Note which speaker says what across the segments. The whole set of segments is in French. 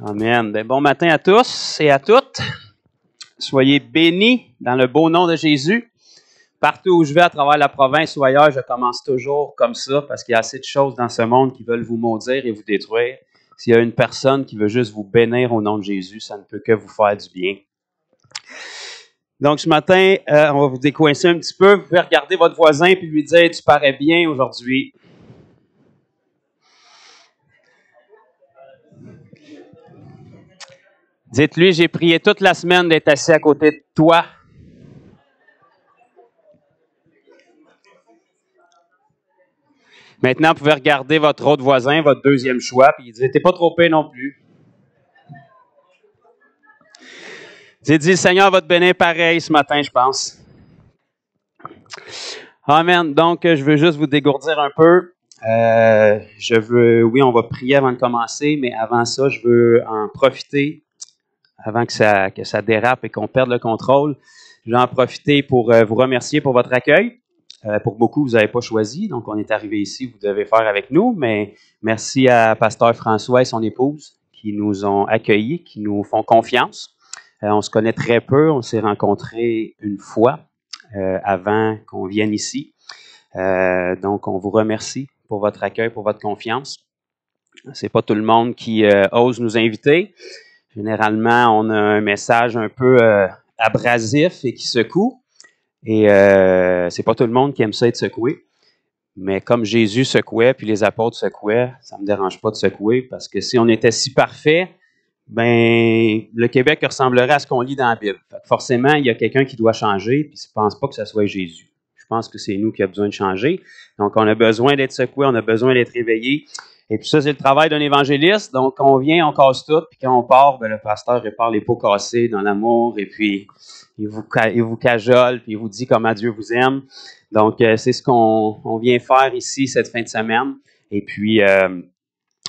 Speaker 1: Amen. Bon matin à tous et à toutes. Soyez bénis dans le beau nom de Jésus. Partout où je vais à travers la province ou ailleurs, je commence toujours comme ça parce qu'il y a assez de choses dans ce monde qui veulent vous maudire et vous détruire. S'il y a une personne qui veut juste vous bénir au nom de Jésus, ça ne peut que vous faire du bien. Donc ce matin, on va vous décoincer un petit peu. Vous pouvez regarder votre voisin et lui dire « Tu parais bien aujourd'hui ». Dites-lui, j'ai prié toute la semaine d'être assis à côté de toi. Maintenant, vous pouvez regarder votre autre voisin, votre deuxième choix, puis il dit, t'es pas trop pire non plus. J'ai dit, le Seigneur va te bénir pareil ce matin, je pense. Amen. Donc, je veux juste vous dégourdir un peu. Oui, on va prier avant de commencer, mais avant ça, je veux en profiter, avant que ça dérape et qu'on perde le contrôle. Je vais en profiter pour vous remercier pour votre accueil. Pour beaucoup, vous n'avez pas choisi, donc on est arrivé ici, vous devez faire avec nous, mais merci à Pasteur François et son épouse qui nous ont accueillis, qui nous font confiance. On se connaît très peu, on s'est rencontrés une fois avant qu'on vienne ici. Donc, on vous remercie pour votre accueil, pour votre confiance. C'est pas tout le monde qui ose nous inviter. Généralement, on a un message un peu abrasif et qui secoue. Et c'est pas tout le monde qui aime ça être secoué. Mais comme Jésus secouait, puis les apôtres secouaient, ça me dérange pas de secouer, parce que si on était si parfait, ben le Québec ressemblerait à ce qu'on lit dans la Bible. Fait que forcément, il y a quelqu'un qui doit changer, puis je pense pas que ce soit Jésus. Je pense que c'est nous qui avons besoin de changer. Donc, on a besoin d'être secoué, on a besoin d'être réveillé. Et puis ça, c'est le travail d'un évangéliste. Donc, on vient, on casse tout, puis quand on part, ben, le pasteur répare les pots cassés dans l'amour, et puis il vous cajole, puis il vous dit comment Dieu vous aime. Donc, c'est ce qu'on vient faire ici cette fin de semaine. Et puis,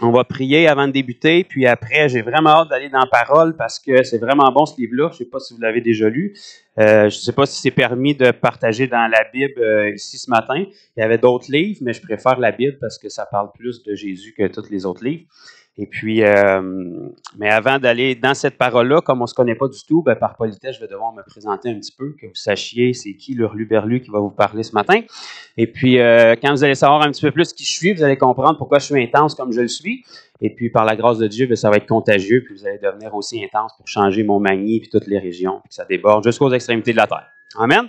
Speaker 1: on va prier avant de débuter. Puis après, j'ai vraiment hâte d'aller dans la parole parce que c'est vraiment bon ce livre-là. Je ne sais pas si vous l'avez déjà lu. Je ne sais pas si c'est permis de partager dans la Bible ici ce matin. Il y avait d'autres livres, mais je préfère la Bible parce que ça parle plus de Jésus que tous les autres livres. Et puis, mais avant d'aller dans cette parole-là, comme on ne se connaît pas du tout, ben, par politesse, je vais devoir me présenter un petit peu, que vous sachiez c'est qui l'Hurluberlu qui va vous parler ce matin. Et puis, quand vous allez savoir un petit peu plus qui je suis, vous allez comprendre pourquoi je suis intense comme je le suis. Et puis, par la grâce de Dieu, ben, ça va être contagieux, puis vous allez devenir aussi intense pour changer Montmagny puis toutes les régions, puis ça déborde jusqu'aux extrémités de la terre. Amen.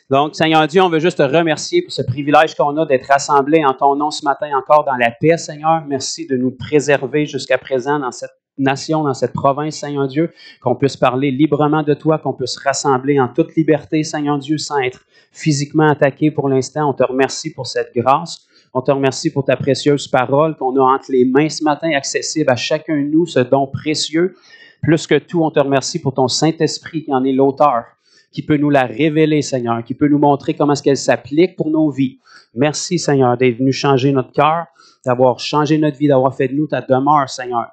Speaker 1: Donc, Seigneur Dieu, on veut juste te remercier pour ce privilège qu'on a d'être rassemblés en ton nom ce matin encore dans la paix, Seigneur. Merci de nous préserver jusqu'à présent dans cette nation, dans cette province, Seigneur Dieu, qu'on puisse parler librement de toi, qu'on puisse rassembler en toute liberté, Seigneur Dieu, sans être physiquement attaqué pour l'instant. On te remercie pour cette grâce. On te remercie pour ta précieuse parole qu'on a entre les mains ce matin, accessible à chacun de nous, ce don précieux. Plus que tout, on te remercie pour ton Saint-Esprit qui en est l'auteur, qui peut nous la révéler, Seigneur, qui peut nous montrer comment est-ce qu'elle s'applique pour nos vies. Merci, Seigneur, d'être venu changer notre cœur, d'avoir changé notre vie, d'avoir fait de nous ta demeure, Seigneur.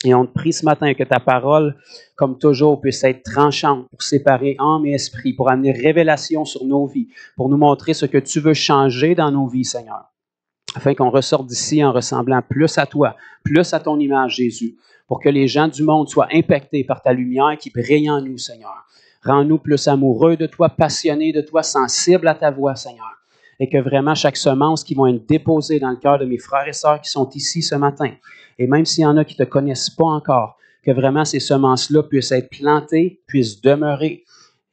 Speaker 1: Et on te prie ce matin que ta parole, comme toujours, puisse être tranchante pour séparer âme et esprit, pour amener révélation sur nos vies, pour nous montrer ce que tu veux changer dans nos vies, Seigneur, afin qu'on ressorte d'ici en ressemblant plus à toi, plus à ton image, Jésus, pour que les gens du monde soient impactés par ta lumière qui brille en nous, Seigneur. Rends-nous plus amoureux de toi, passionnés de toi, sensibles à ta voix, Seigneur. Et que vraiment chaque semence qui va être déposée dans le cœur de mes frères et sœurs qui sont ici ce matin, et même s'il y en a qui ne te connaissent pas encore, que vraiment ces semences-là puissent être plantées, puissent demeurer,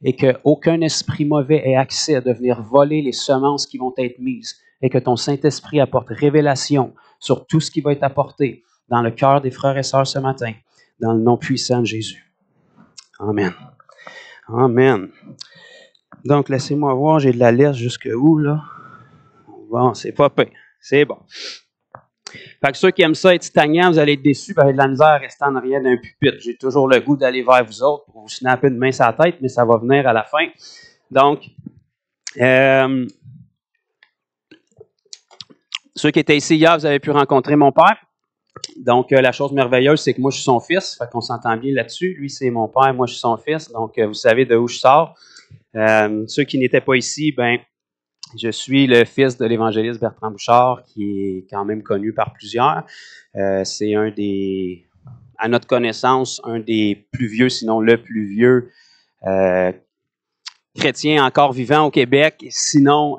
Speaker 1: et qu'aucun esprit mauvais ait accès à venir voler les semences qui vont être mises, et que ton Saint-Esprit apporte révélation sur tout ce qui va être apporté dans le cœur des frères et sœurs ce matin, dans le nom puissant de Jésus. Amen. Amen. Donc, laissez-moi voir, j'ai de la liste jusque où, là? Bon, c'est pas pire. C'est bon. Fait que ceux qui aiment ça être stagnant, vous allez être déçus, vous avez de la misère à rester en arrière d'un pupitre. J'ai toujours le goût d'aller vers vous autres pour vous snapper une main sur la tête, mais ça va venir à la fin. Donc, ceux qui étaient ici hier, vous avez pu rencontrer mon père. Donc, la chose merveilleuse, c'est que moi, je suis son fils. Fait qu'on s'entend bien là-dessus. Lui, c'est mon père, moi, je suis son fils. Donc, vous savez de où je sors. Ceux qui n'étaient pas ici, ben, je suis le fils de l'évangéliste Bertrand Bouchard, qui est quand même connu par plusieurs. C'est un des à notre connaissance, un des plus vieux, sinon le plus vieux chrétien encore vivant au Québec, sinon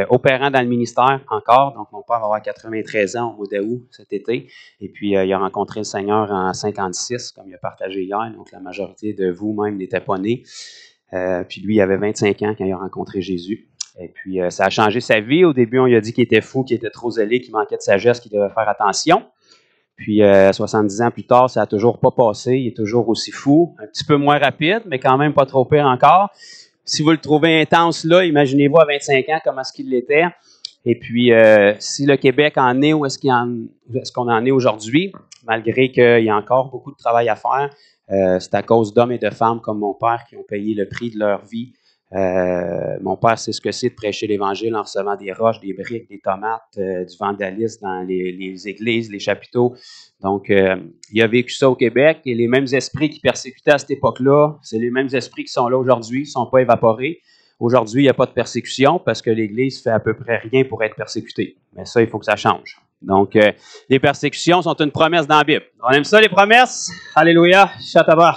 Speaker 1: opérant dans le ministère encore. Donc, mon père va avoir 93 ans au mois d'août cet été. Et puis, il a rencontré le Seigneur en 56, comme il a partagé hier. Donc, la majorité de vous-même n'était pas nés. Puis, lui, il avait 25 ans quand il a rencontré Jésus. Et puis, ça a changé sa vie. Au début, on lui a dit qu'il était fou, qu'il était trop zélé, qu'il manquait de sagesse, qu'il devait faire attention. Puis, 70 ans plus tard, ça n'a toujours pas passé. Il est toujours aussi fou. Un petit peu moins rapide, mais quand même pas trop pire encore. Si vous le trouvez intense là, imaginez-vous à 25 ans comment est-ce qu'il l'était. Et puis, si le Québec en est où est-ce qu'on en est aujourd'hui, malgré qu'il y a encore beaucoup de travail à faire, c'est à cause d'hommes et de femmes comme mon père qui ont payé le prix de leur vie. Mon père sait ce que c'est de prêcher l'Évangile en recevant des roches, des briques, des tomates, du vandalisme dans les églises, les chapiteaux. Donc, il a vécu ça au Québec et les mêmes esprits qui persécutaient à cette époque-là, c'est les mêmes esprits qui sont là aujourd'hui, qui ne sont pas évaporés. Aujourd'hui, il n'y a pas de persécution parce que l'Église fait à peu près rien pour être persécutée. Mais ça, il faut que ça change. Donc, les persécutions sont une promesse dans la Bible. On aime ça, les promesses? Alléluia, Shatabah.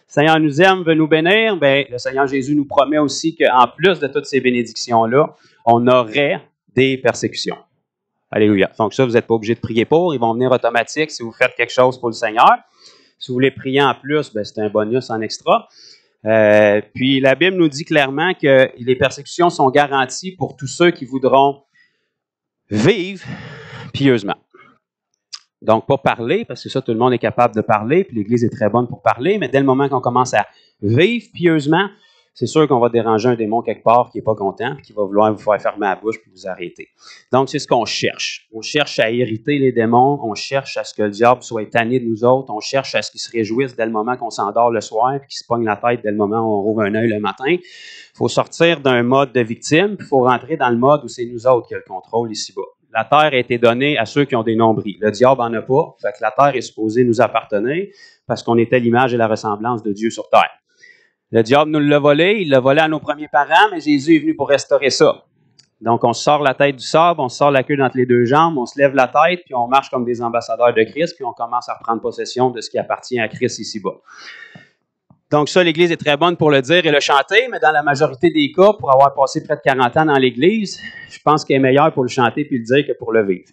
Speaker 1: Le Seigneur nous aime, veut nous bénir. Bien, le Seigneur Jésus nous promet aussi qu'en plus de toutes ces bénédictions-là, on aurait des persécutions. Alléluia. Donc ça, vous n'êtes pas obligé de prier pour. Ils vont venir automatiques si vous faites quelque chose pour le Seigneur. Si vous voulez prier en plus, bien, c'est un bonus en extra. Puis la Bible nous dit clairement que les persécutions sont garanties pour tous ceux qui voudront vivre pieusement. Donc, pas parler, parce que ça, tout le monde est capable de parler, puis l'Église est très bonne pour parler, mais dès le moment qu'on commence à vivre pieusement, c'est sûr qu'on va déranger un démon quelque part qui n'est pas content, puis qui va vouloir vous faire fermer la bouche puis vous arrêter. Donc, c'est ce qu'on cherche. On cherche à irriter les démons, on cherche à ce que le diable soit tanné de nous autres, on cherche à ce qu'il se réjouisse dès le moment qu'on s'endort le soir, puis qu'il se pogne la tête dès le moment où on rouvre un œil le matin. Il faut sortir d'un mode de victime, puis il faut rentrer dans le mode où c'est nous autres qui avons le contrôle ici-bas. La terre a été donnée à ceux qui ont des nombrils. Le diable n'en a pas. Fait que la terre est supposée nous appartenir parce qu'on était l'image et la ressemblance de Dieu sur terre. Le diable nous l'a volé. Il l'a volé à nos premiers parents, mais Jésus est venu pour restaurer ça. Donc, on sort la tête du sable, on sort la queue entre les deux jambes, on se lève la tête, puis on marche comme des ambassadeurs de Christ, puis on commence à reprendre possession de ce qui appartient à Christ ici-bas. Donc ça, l'Église est très bonne pour le dire et le chanter, mais dans la majorité des cas, pour avoir passé près de 40 ans dans l'Église, je pense qu'elle est meilleure pour le chanter puis le dire que pour le vivre.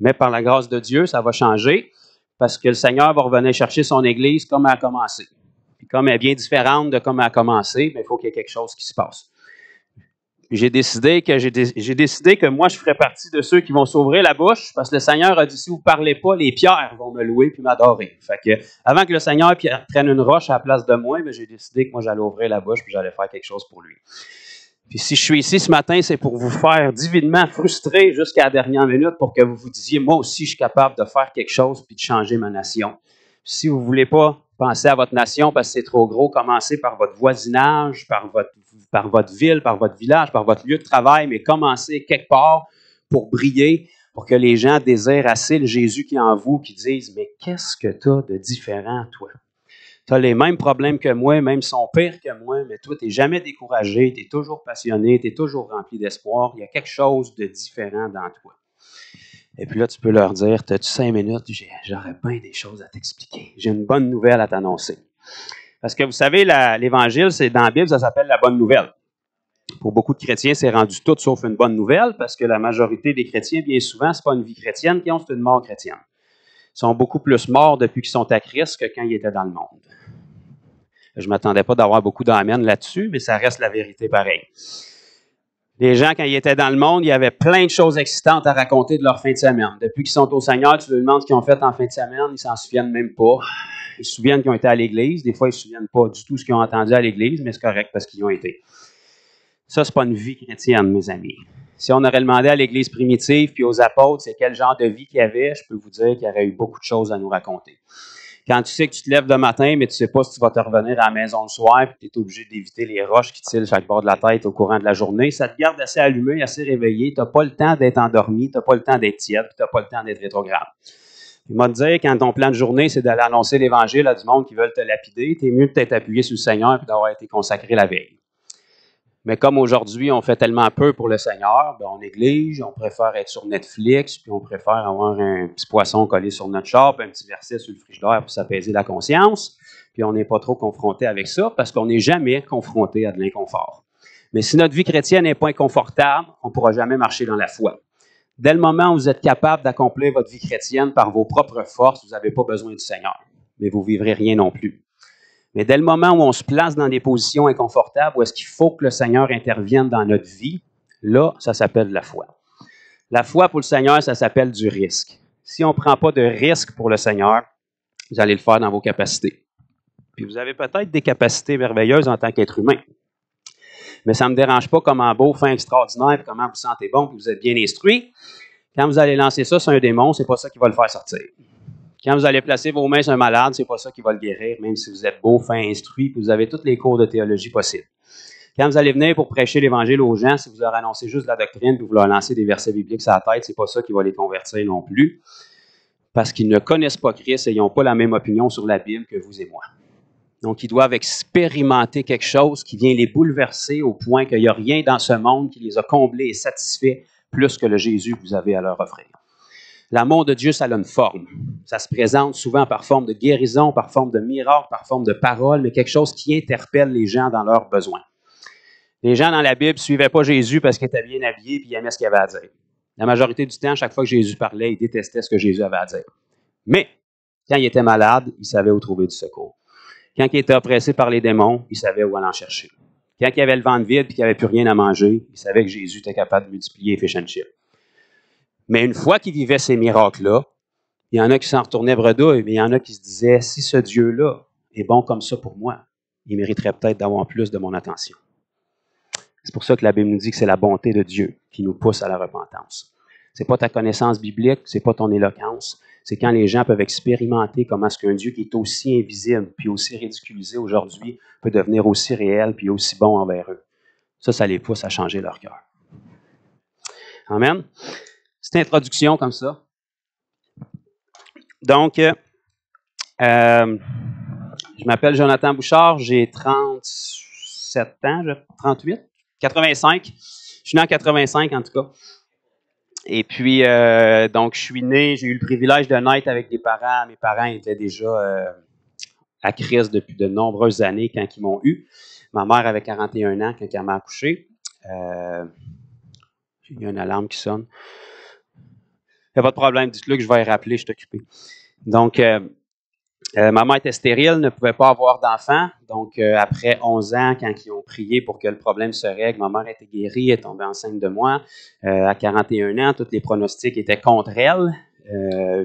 Speaker 1: Mais par la grâce de Dieu, ça va changer parce que le Seigneur va revenir chercher son Église comme elle a commencé. Puis comme elle est bien différente de comme elle a commencé, mais il faut qu'il y ait quelque chose qui se passe. J'ai décidé que moi, je ferais partie de ceux qui vont s'ouvrir la bouche parce que le Seigneur a dit, si vous ne parlez pas, les pierres vont me louer puis m'adorer. Fait que, avant que le Seigneur prenne une roche à la place de moi, j'ai décidé que moi, j'allais ouvrir la bouche puis j'allais faire quelque chose pour lui. Puis si je suis ici ce matin, c'est pour vous faire divinement frustrer jusqu'à la dernière minute pour que vous vous disiez, moi aussi, je suis capable de faire quelque chose puis de changer ma nation. Si vous ne voulez pas penser à votre nation parce que c'est trop gros, commencez par votre voisinage, par votre ville, par votre village, par votre lieu de travail, mais commencez quelque part pour briller, pour que les gens désirent assez le Jésus qui est en vous, qui disent, mais qu'est-ce que tu as de différent, toi? Tu as les mêmes problèmes que moi, même sont pires que moi, mais toi, tu n'es jamais découragé, tu es toujours passionné, tu es toujours rempli d'espoir, il y a quelque chose de différent dans toi. Et puis là, tu peux leur dire, t'as-tu 5 minutes? J'aurais bien des choses à t'expliquer. J'ai une bonne nouvelle à t'annoncer. Parce que vous savez, l'Évangile, c'est dans la Bible, ça s'appelle la bonne nouvelle. Pour beaucoup de chrétiens, c'est rendu tout sauf une bonne nouvelle, parce que la majorité des chrétiens, bien souvent, ce n'est pas une vie chrétienne qu'ils ont, c'est une mort chrétienne. Ils sont beaucoup plus morts depuis qu'ils sont à Christ que quand ils étaient dans le monde. Je ne m'attendais pas d'avoir beaucoup d'amens là-dessus, mais ça reste la vérité pareil. Les gens, quand ils étaient dans le monde, il y avait plein de choses excitantes à raconter de leur fin de semaine. Depuis qu'ils sont au Seigneur, tu leur demandes ce qu'ils ont fait en fin de semaine, ils ne s'en souviennent même pas. Ils se souviennent qu'ils ont été à l'Église. Des fois, ils ne se souviennent pas du tout ce qu'ils ont entendu à l'Église, mais c'est correct parce qu'ils y ont été. Ça, ce n'est pas une vie chrétienne, mes amis. Si on aurait demandé à l'Église primitive puis aux apôtres c'est quel genre de vie qu'il y avait, je peux vous dire qu'il y aurait eu beaucoup de choses à nous raconter. Quand tu sais que tu te lèves le matin, mais tu ne sais pas si tu vas te revenir à la maison le soir, puis tu es obligé d'éviter les roches qui tirent chaque bord de la tête au courant de la journée, ça te garde assez allumé, assez réveillé. Tu n'as pas le temps d'être endormi, tu n'as pas le temps d'être tiède, tu n'as pas le temps d'être rétrograde. Il m'a dit, quand ton plan de journée, c'est d'aller annoncer l'Évangile à du monde qui veulent te lapider, tu es mieux de t'être appuyé sur le Seigneur et d'avoir été consacré la veille. Mais comme aujourd'hui, on fait tellement peu pour le Seigneur, ben on néglige, on préfère être sur Netflix, puis on préfère avoir un petit poisson collé sur notre char, puis un petit verset sur le frigidaire pour s'apaiser la conscience, puis on n'est pas trop confronté avec ça, parce qu'on n'est jamais confronté à de l'inconfort. Mais si notre vie chrétienne n'est pas inconfortable, on ne pourra jamais marcher dans la foi. Dès le moment où vous êtes capable d'accomplir votre vie chrétienne par vos propres forces, vous n'avez pas besoin du Seigneur, mais vous ne vivrez rien non plus. Mais dès le moment où on se place dans des positions inconfortables, où est-ce qu'il faut que le Seigneur intervienne dans notre vie, là, ça s'appelle la foi. La foi pour le Seigneur, ça s'appelle du risque. Si on ne prend pas de risque pour le Seigneur, vous allez le faire dans vos capacités. Puis vous avez peut-être des capacités merveilleuses en tant qu'être humain. Mais ça ne me dérange pas comment beau, fin extraordinaire, comment vous sentez bon, puis vous êtes bien instruit. Quand vous allez lancer ça sur un démon, c'est pas ça qui va le faire sortir. Quand vous allez placer vos mains sur un malade, c'est pas ça qui va le guérir, même si vous êtes beau, fin, instruit, puis vous avez tous les cours de théologie possibles. Quand vous allez venir pour prêcher l'Évangile aux gens, si vous leur annoncez juste la doctrine, puis vous leur lancez des versets bibliques sur la tête, c'est pas ça qui va les convertir non plus, parce qu'ils ne connaissent pas Christ et ils n'ont pas la même opinion sur la Bible que vous et moi. Donc, ils doivent expérimenter quelque chose qui vient les bouleverser au point qu'il n'y a rien dans ce monde qui les a comblés et satisfaits plus que le Jésus que vous avez à leur offrir. L'amour de Dieu, ça a une forme. Ça se présente souvent par forme de guérison, par forme de miracle, par forme de parole, mais quelque chose qui interpelle les gens dans leurs besoins. Les gens dans la Bible ne suivaient pas Jésus parce qu'il était bien habillé et ils aimaient ce qu'il avait à dire. La majorité du temps, chaque fois que Jésus parlait, ils détestaient ce que Jésus avait à dire. Mais, quand il était malade, il savait où trouver du secours. Quand il était oppressé par les démons, il savait où aller en chercher. Quand il avait le ventre vide et qu'il n'y avait plus rien à manger, il savait que Jésus était capable de multiplier les fish and chips. Mais une fois qu'il vivait ces miracles-là, il y en a qui s'en retournaient bredouille, mais il y en a qui se disaient, si ce Dieu-là est bon comme ça pour moi, il mériterait peut-être d'avoir plus de mon attention. C'est pour ça que la Bible nous dit que c'est la bonté de Dieu qui nous pousse à la repentance. Ce n'est pas ta connaissance biblique, ce n'est pas ton éloquence, c'est quand les gens peuvent expérimenter comment est-ce qu'un Dieu qui est aussi invisible puis aussi ridiculisé aujourd'hui peut devenir aussi réel puis aussi bon envers eux. Ça les pousse à changer leur cœur. Amen. Petite introduction comme ça. Donc, je m'appelle Jonathan Bouchard, j'ai 37 ans, 38, 85. Je suis né en 85 en tout cas. Et puis, donc, je suis né, j'ai eu le privilège de naître avec des parents. Mes parents étaient déjà à Christ depuis de nombreuses années quand ils m'ont eu. Ma mère avait 41 ans quand elle m'a accouché. Il y a une alarme qui sonne. Il n'y a pas de problème, dites-le que je vais y rappeler, je suis occupé. Donc, ma mère était stérile, ne pouvait pas avoir d'enfant. Donc, après 11 ans, quand ils ont prié pour que le problème se règle, ma mère était guérie, elle est tombée enceinte de moi. À 41 ans, tous les pronostics étaient contre elle,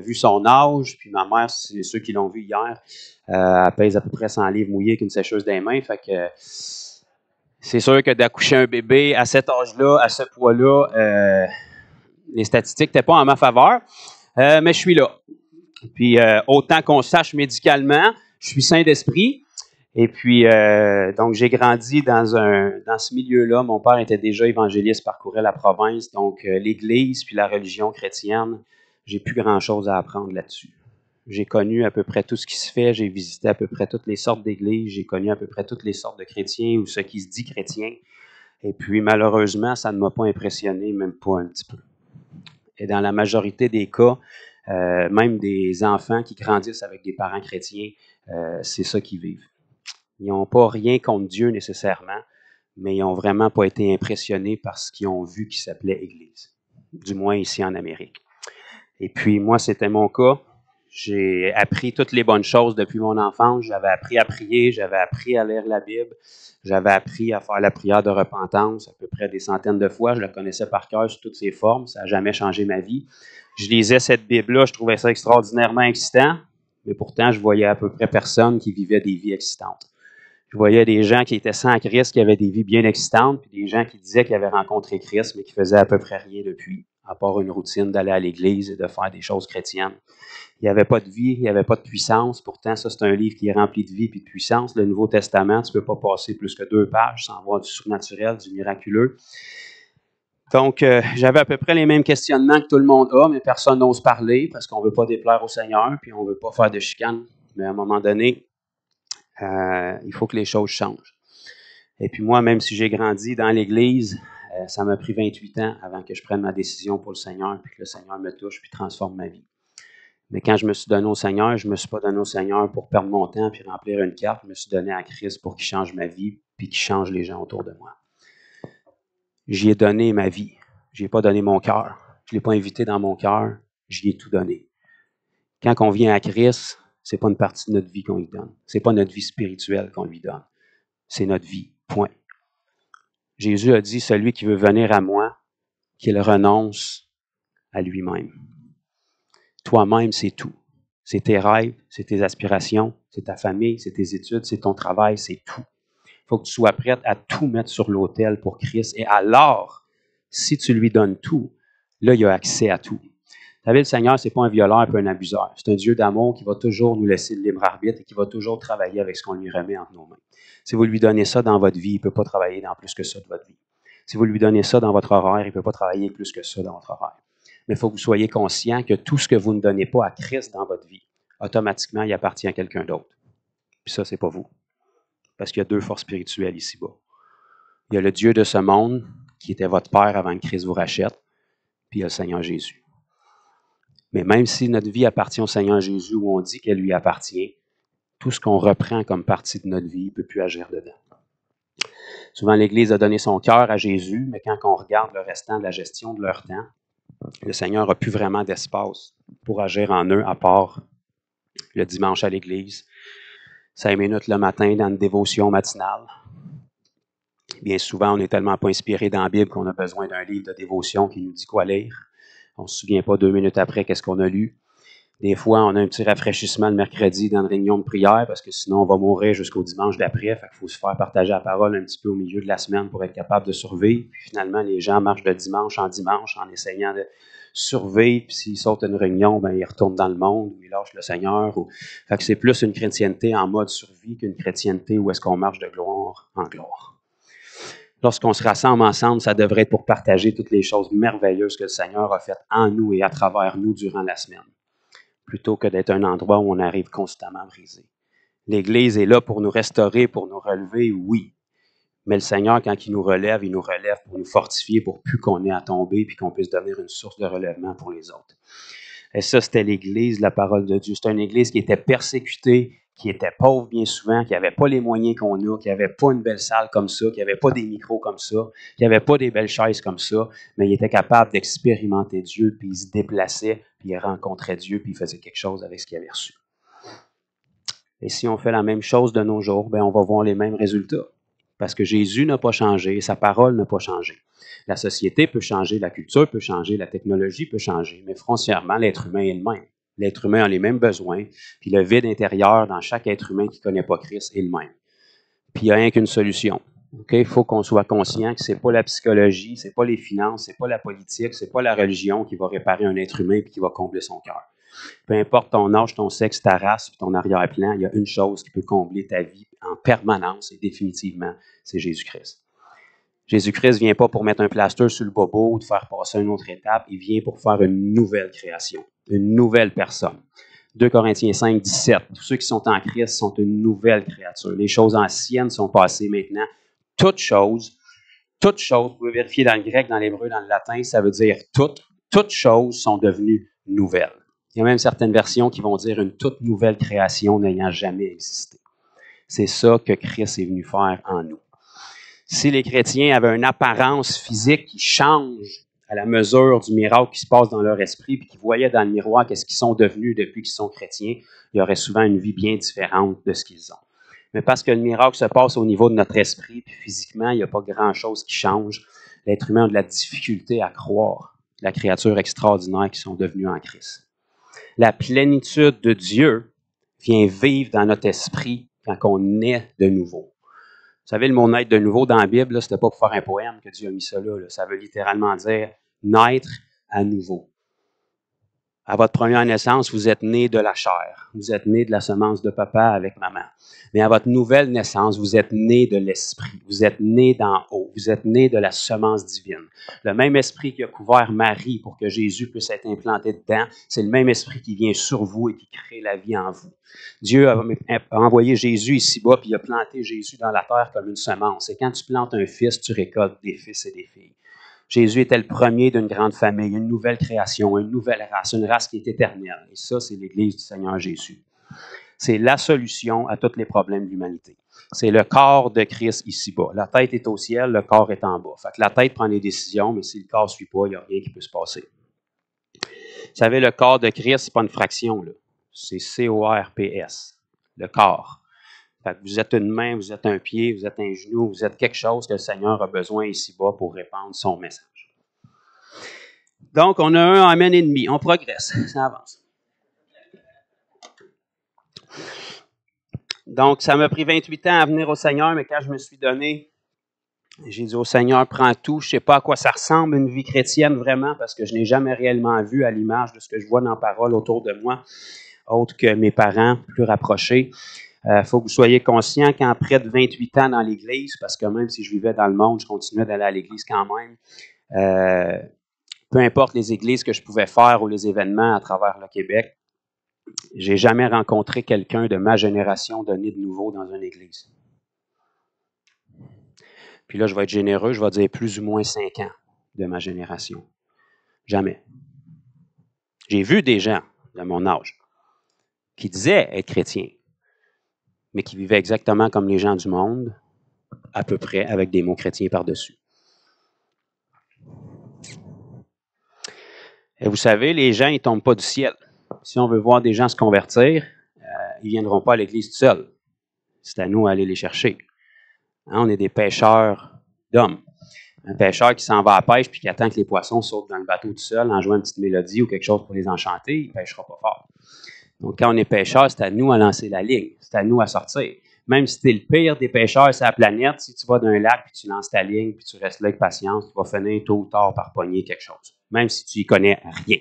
Speaker 1: vu son âge. Puis ma mère, c'est ceux qui l'ont vu hier, elle pèse à peu près 100 livres mouillés qu'une sécheuse des mains. Fait que c'est sûr que d'accoucher un bébé à cet âge-là, à ce poids-là, les statistiques n'étaient pas en ma faveur. Mais je suis là. Puis, autant qu'on sache médicalement, je suis sain d'esprit. Et puis, donc, j'ai grandi dans ce milieu-là. Mon père était déjà évangéliste, parcourait la province. Donc, l'Église puis la religion chrétienne, j'ai plus grand-chose à apprendre là-dessus. J'ai connu à peu près tout ce qui se fait. J'ai visité à peu près toutes les sortes d'églises. J'ai connu à peu près toutes les sortes de chrétiens ou ce qui se dit chrétien. Et puis, malheureusement, ça ne m'a pas impressionné, même pas un petit peu. Et dans la majorité des cas, même des enfants qui grandissent avec des parents chrétiens, c'est ça qu'ils vivent. Ils n'ont pas rien contre Dieu nécessairement, mais ils n'ont vraiment pas été impressionnés par ce qu'ils ont vu qui s'appelait Église, du moins ici en Amérique. Et puis moi, c'était mon cas. J'ai appris toutes les bonnes choses depuis mon enfance. J'avais appris à prier, j'avais appris à lire la Bible, j'avais appris à faire la prière de repentance à peu près des centaines de fois. Je la connaissais par cœur sous toutes ses formes. Ça n'a jamais changé ma vie. Je lisais cette Bible-là, je trouvais ça extraordinairement excitant, mais pourtant, je voyais à peu près personne qui vivait des vies excitantes. Je voyais des gens qui étaient sans Christ, qui avaient des vies bien excitantes, puis des gens qui disaient qu'ils avaient rencontré Christ, mais qui faisaient à peu près rien depuis, à part une routine d'aller à l'église et de faire des choses chrétiennes. Il n'y avait pas de vie, il n'y avait pas de puissance. Pourtant, ça, c'est un livre qui est rempli de vie et de puissance. Le Nouveau Testament, tu ne peux pas passer plus que 2 pages sans voir du surnaturel, du miraculeux. Donc, j'avais à peu près les mêmes questionnements que tout le monde a, mais personne n'ose parler parce qu'on ne veut pas déplaire au Seigneur, puis on ne veut pas faire de chicane. Mais à un moment donné, il faut que les choses changent. Et puis moi, même si j'ai grandi dans l'Église, ça m'a pris 28 ans avant que je prenne ma décision pour le Seigneur, puis que le Seigneur me touche, puis transforme ma vie. Mais quand je me suis donné au Seigneur, je ne me suis pas donné au Seigneur pour perdre mon temps puis remplir une carte. Je me suis donné à Christ pour qu'il change ma vie puis qu'il change les gens autour de moi. J'y ai donné ma vie. Je n'y ai pas donné mon cœur. Je ne l'ai pas invité dans mon cœur. J'y ai tout donné. Quand on vient à Christ, ce n'est pas une partie de notre vie qu'on lui donne. Ce n'est pas notre vie spirituelle qu'on lui donne. C'est notre vie. Point. Jésus a dit, celui qui veut venir à moi, qu'il renonce à lui-même. Toi-même, c'est tout. C'est tes rêves, c'est tes aspirations, c'est ta famille, c'est tes études, c'est ton travail, c'est tout. Il faut que tu sois prête à tout mettre sur l'autel pour Christ. Et alors, si tu lui donnes tout, là, il a accès à tout. Tu savez, le Seigneur, ce n'est pas un violeur et un abuseur. C'est un Dieu d'amour qui va toujours nous laisser le libre arbitre et qui va toujours travailler avec ce qu'on lui remet entre nos mains. Si vous lui donnez ça dans votre vie, il ne peut pas travailler dans plus que ça de votre vie. Si vous lui donnez ça dans votre horaire, il ne peut pas travailler plus que ça dans votre horaire. Mais il faut que vous soyez conscient que tout ce que vous ne donnez pas à Christ dans votre vie, automatiquement, il appartient à quelqu'un d'autre. Puis ça, ce n'est pas vous. Parce qu'il y a deux forces spirituelles ici-bas. Il y a le Dieu de ce monde, qui était votre Père avant que Christ vous rachète, puis il y a le Seigneur Jésus. Mais même si notre vie appartient au Seigneur Jésus, ou on dit qu'elle lui appartient, tout ce qu'on reprend comme partie de notre vie ne peut plus agir dedans. Souvent, l'Église a donné son cœur à Jésus, mais quand on regarde le restant de la gestion de leur temps, le Seigneur n'a plus vraiment d'espace pour agir en eux, à part le dimanche à l'Église, 5 minutes le matin dans une dévotion matinale. Bien souvent, on n'est tellement pas inspiré dans la Bible qu'on a besoin d'un livre de dévotion qui nous dit quoi lire. On ne se souvient pas 2 minutes après qu'est-ce qu'on a lu. Des fois, on a un petit rafraîchissement le mercredi dans une réunion de prière parce que sinon, on va mourir jusqu'au dimanche d'après. Fait qu'il faut se faire partager la parole un petit peu au milieu de la semaine pour être capable de survivre. Puis finalement, les gens marchent de dimanche en essayant de survivre. Puis s'ils sautent une réunion, ben, ils retournent dans le monde ou ils lâchent le Seigneur. Fait que c'est plus une chrétienté en mode survie qu'une chrétienté où est-ce qu'on marche de gloire en gloire. Lorsqu'on se rassemble ensemble, ça devrait être pour partager toutes les choses merveilleuses que le Seigneur a faites en nous et à travers nous durant la semaine, plutôt que d'être un endroit où on arrive constamment brisé. L'Église est là pour nous restaurer, pour nous relever, oui. Mais le Seigneur, quand il nous relève pour nous fortifier, pour plus qu'on ait à tomber, puis qu'on puisse devenir une source de relèvement pour les autres. Et ça, c'était l'Église, la parole de Dieu. C'était une Église qui était persécutée, qui était pauvre bien souvent, qui n'avait pas les moyens qu'on a, qui n'avait pas une belle salle comme ça, qui n'avait pas des micros comme ça, qui n'avait pas des belles chaises comme ça, mais il était capable d'expérimenter Dieu, puis il se déplaçait, puis il rencontrait Dieu, puis il faisait quelque chose avec ce qu'il avait reçu. Et si on fait la même chose de nos jours, bien, on va voir les mêmes résultats. Parce que Jésus n'a pas changé, sa parole n'a pas changé. La société peut changer, la culture peut changer, la technologie peut changer, mais foncièrement, l'être humain est le même. L'être humain a les mêmes besoins, puis le vide intérieur dans chaque être humain qui ne connaît pas Christ est le même. Puis il n'y a rien qu'une solution. Okay? Il faut qu'on soit conscient que ce n'est pas la psychologie, ce n'est pas les finances, ce n'est pas la politique, ce n'est pas la religion qui va réparer un être humain et qui va combler son cœur. Peu importe ton âge, ton sexe, ta race, ton arrière-plan, il y a une chose qui peut combler ta vie en permanence et définitivement, c'est Jésus-Christ. Jésus-Christ ne vient pas pour mettre un plaster sur le bobo ou de faire passer une autre étape, il vient pour faire une nouvelle création, une nouvelle personne. 2 Corinthiens 5, 17. Tous ceux qui sont en Christ sont une nouvelle créature. Les choses anciennes sont passées maintenant. Toutes choses, vous pouvez vérifier dans le grec, dans l'hébreu, dans le latin, ça veut dire toutes choses sont devenues nouvelles. Il y a même certaines versions qui vont dire une toute nouvelle création n'ayant jamais existé. C'est ça que Christ est venu faire en nous. Si les chrétiens avaient une apparence physique qui change à la mesure du miracle qui se passe dans leur esprit, puis qu'ils voyaient dans le miroir qu'est-ce qu'ils sont devenus depuis qu'ils sont chrétiens, il y aurait souvent une vie bien différente de ce qu'ils ont. Mais parce que le miracle se passe au niveau de notre esprit, puis physiquement, il n'y a pas grand-chose qui change, l'être humain a de la difficulté à croire la créature extraordinaire qu'ils sont devenus en Christ. La plénitude de Dieu vient vivre dans notre esprit quand on naît de nouveau. Vous savez, le mot « naître de nouveau » dans la Bible, ce n'était pas pour faire un poème que Dieu a mis ça là. Ça veut littéralement dire « naître à nouveau ». À votre première naissance, vous êtes né de la chair. Vous êtes né de la semence de papa avec maman. Mais à votre nouvelle naissance, vous êtes né de l'Esprit. Vous êtes né d'en haut. Vous êtes né de la semence divine. Le même Esprit qui a couvert Marie pour que Jésus puisse être implanté dedans, c'est le même Esprit qui vient sur vous et qui crée la vie en vous. Dieu a envoyé Jésus ici-bas, puis il a planté Jésus dans la terre comme une semence. Et quand tu plantes un fils, tu récoltes des fils et des filles. Jésus était le premier d'une grande famille, une nouvelle création, une nouvelle race, une race qui est éternelle. Et ça, c'est l'Église du Seigneur Jésus. C'est la solution à tous les problèmes de l'humanité. C'est le corps de Christ ici-bas. La tête est au ciel, le corps est en bas. Fait que la tête prend les décisions, mais si le corps ne suit pas, il n'y a rien qui peut se passer. Vous savez, le corps de Christ, ce n'est pas une fraction, là. C'est C-O-R-P-S, le corps. Fait que vous êtes une main, vous êtes un pied, vous êtes un genou, vous êtes quelque chose que le Seigneur a besoin ici-bas pour répandre son message. Donc, on a un amen et demi. On progresse. Ça avance. Donc, ça m'a pris 28 ans à venir au Seigneur, mais quand je me suis donné, j'ai dit au Seigneur, prends tout. Je ne sais pas à quoi ça ressemble une vie chrétienne vraiment, parce que je n'ai jamais réellement vu à l'image de ce que je vois dans la parole autour de moi, autre que mes parents plus rapprochés. Faut que vous soyez conscient qu'en près de 28 ans dans l'Église, parce que même si je vivais dans le monde, je continuais d'aller à l'Église quand même, peu importe les églises que je pouvais faire ou les événements à travers le Québec, j'ai jamais rencontré quelqu'un de ma génération donné de nouveau dans une église. Puis là, je vais être généreux, je vais dire plus ou moins 5 ans de ma génération. Jamais. J'ai vu des gens de mon âge qui disaient être chrétiens, mais qui vivaient exactement comme les gens du monde, à peu près avec des mots chrétiens par-dessus. Et vous savez, les gens, ils ne tombent pas du ciel. Si on veut voir des gens se convertir, ils ne viendront pas à l'Église tout seuls. C'est à nous d'aller les chercher. Hein, on est des pêcheurs d'hommes. Un pêcheur qui s'en va à la pêche puis qui attend que les poissons sautent dans le bateau tout seul en jouant une petite mélodie ou quelque chose pour les enchanter, il ne pêchera pas fort. Donc, quand on est pêcheur, c'est à nous à lancer la ligne. C'est à nous à sortir. Même si tu es le pire des pêcheurs sur la planète, si tu vas d'un lac puis tu lances ta ligne puis tu restes là avec patience, tu vas finir tôt ou tard par pogner quelque chose. Même si tu n'y connais rien.